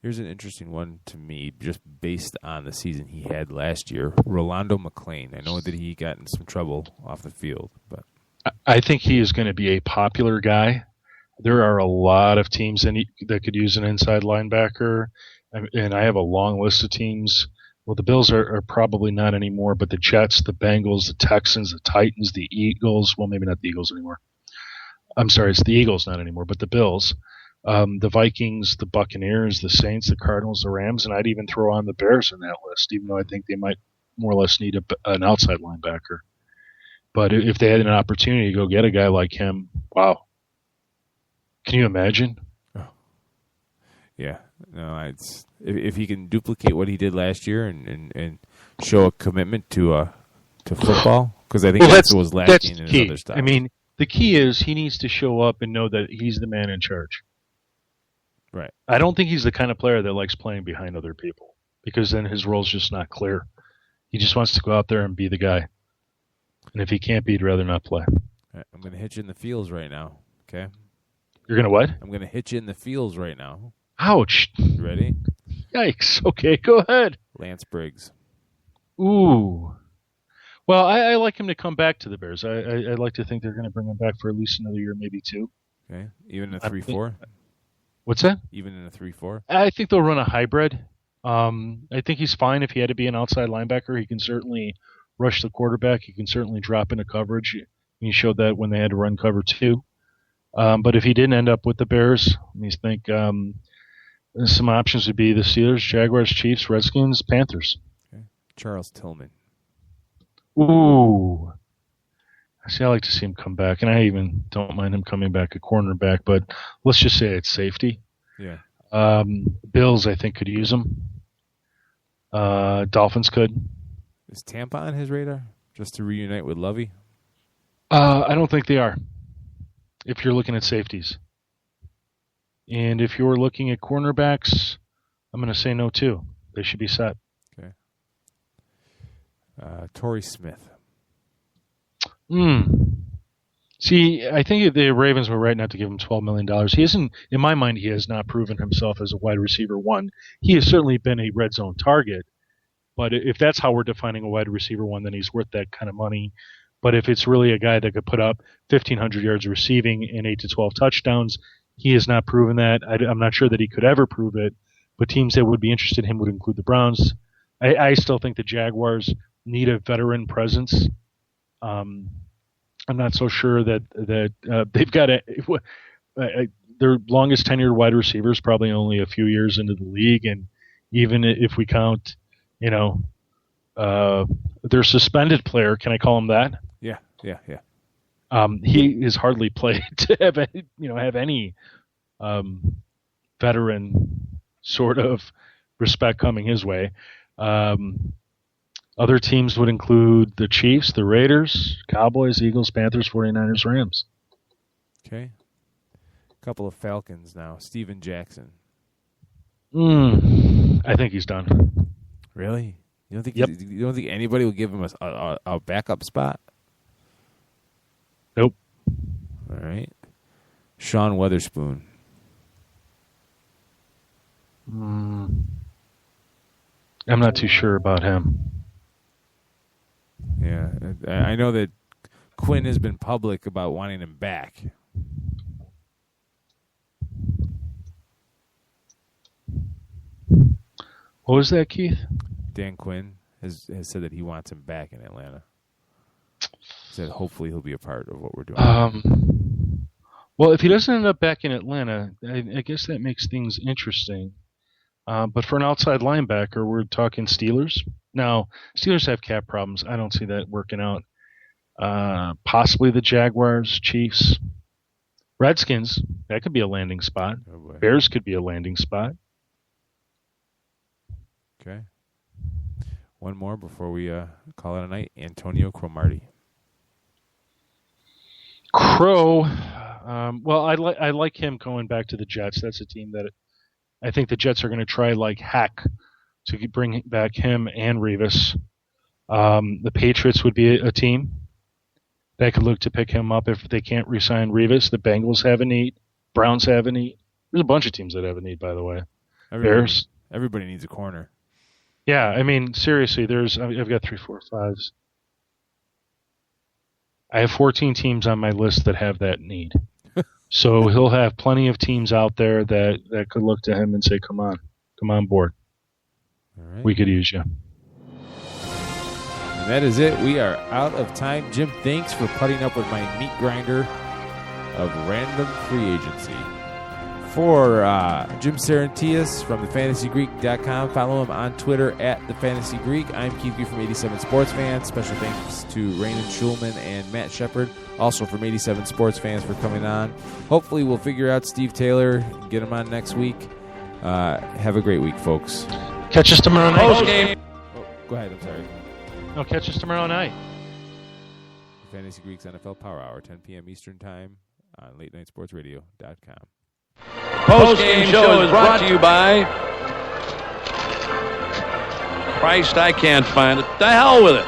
Here's an interesting one to me, just based on the season he had last year. Rolando McClain. I know that he got in some trouble off the field, but I think he is going to be a popular guy. There are a lot of teams that could use an inside linebacker, and I have a long list of teams. Well, the Bills are probably not anymore, but the Jets, the Bengals, the Texans, the Titans, the Eagles. Well, maybe not the Eagles anymore. I'm sorry, it's the Eagles not anymore, but the Bills. The Vikings, the Buccaneers, the Saints, the Cardinals, the Rams, and I'd even throw on the Bears in that list, even though I think they might more or less need an outside linebacker. But if they had an opportunity to go get a guy like him, wow. Can you imagine? Oh. Yeah. No, if he can duplicate what he did last year and show a commitment to football, because I think that's what was lacking in his other stuff. I mean, the key is he needs to show up and know that he's the man in charge. Right. I don't think he's the kind of player that likes playing behind other people, because then his role's just not clear. He just wants to go out there and be the guy. And if he can't be, he'd rather not play. Right, I'm going to hit you in the feels right now, okay? You're going to what? I'm going to hit you in the feels right now. Ouch. You ready? Yikes. Okay, go ahead. Lance Briggs. Ooh. Well, I like him to come back to the Bears. I'd like to think they're going to bring him back for at least another year, maybe two. Okay. Even in a 3-4? What's that? Even in a 3-4? I think they'll run a hybrid. I think he's fine if he had to be an outside linebacker. He can certainly rush the quarterback. He can certainly drop into coverage. He showed that when they had to run cover 2. But if he didn't end up with the Bears, I think some options would be the Steelers, Jaguars, Chiefs, Redskins, Panthers. Okay. Charles Tillman. Ooh. See, I like to see him come back, and I even don't mind him coming back a cornerback, but let's just say it's safety. Yeah. Bills, I think, could use him. Dolphins could. Is Tampa on his radar just to reunite with Lovey? I don't think they are, if you're looking at safeties. And if you're looking at cornerbacks, I'm going to say no, too. They should be set. Okay. Torrey Smith. See, I think the Ravens were right not to give him $12 million. He isn't, in my mind, he has not proven himself as a wide receiver one. He has certainly been a red zone target. But if that's how we're defining a wide receiver one, then he's worth that kind of money. But if it's really a guy that could put up 1,500 yards receiving and 8 to 12 touchdowns, he has not proven that. I'm not sure that he could ever prove it. But teams that would be interested in him would include the Browns. I still think the Jaguars need a veteran presence. I'm not so sure that they've got their longest tenured wide receiver is probably only a few years into the league, and even if we count, their suspended player, can I call him that? Yeah. He is hardly played to have any veteran sort of respect coming his way. Other teams would include the Chiefs, the Raiders, Cowboys, Eagles, Panthers, 49ers, Rams. Okay. A couple of Falcons now. Steven Jackson. I think he's done. Really? You don't think? Yep. You don't think anybody will give him a backup spot? Nope. All right. Sean Weatherspoon. I'm not too sure about him. Yeah, I know that Quinn has been public about wanting him back. What was that, Keith? Dan Quinn has said that he wants him back in Atlanta. Said hopefully he'll be a part of what we're doing. Well, if he doesn't end up back in Atlanta, I guess that makes things interesting. But for an outside linebacker, we're talking Steelers. Now, Steelers have cap problems. I don't see that working out. Possibly the Jaguars, Chiefs, Redskins. That could be a landing spot. Oh boy. Bears could be a landing spot. Okay. One more before we call it a night. Antonio Cromartie. Crow. Well, I like him going back to the Jets. That's a team that I think the Jets are going to try like heck to bring back him and Revis. The Patriots would be a team that could look to pick him up if they can't re-sign Revis. The Bengals have a need. Browns have a need. There's a bunch of teams that have a need, by the way. Bears. Everybody needs a corner. Yeah, I mean, seriously, I've got 3, 4, 5s. I have 14 teams on my list that have that need. So he'll have plenty of teams out there that could look to him and say, come on board. All right. We could use you. And that is it. We are out of time. Jim, thanks for putting up with my meat grinder of random free agency. For Jim Sarantias from thefantasygreek.com, follow him on Twitter at thefantasygreek. I'm Keith Greer from 87sportsfans. Special thanks to Raymond Schulman and Matt Shepard, also from 87sportsfans, for coming on. Hopefully we'll figure out Steve Taylor, get him on next week. Have a great week, folks. Catch us tomorrow night. Oh, go ahead, I'm sorry. No, catch us tomorrow night. Fantasy Greeks NFL Power Hour, 10 p.m. Eastern Time on LateNightSportsRadio.com. Post-game show is brought to you by Christ, I can't find it. The hell with it.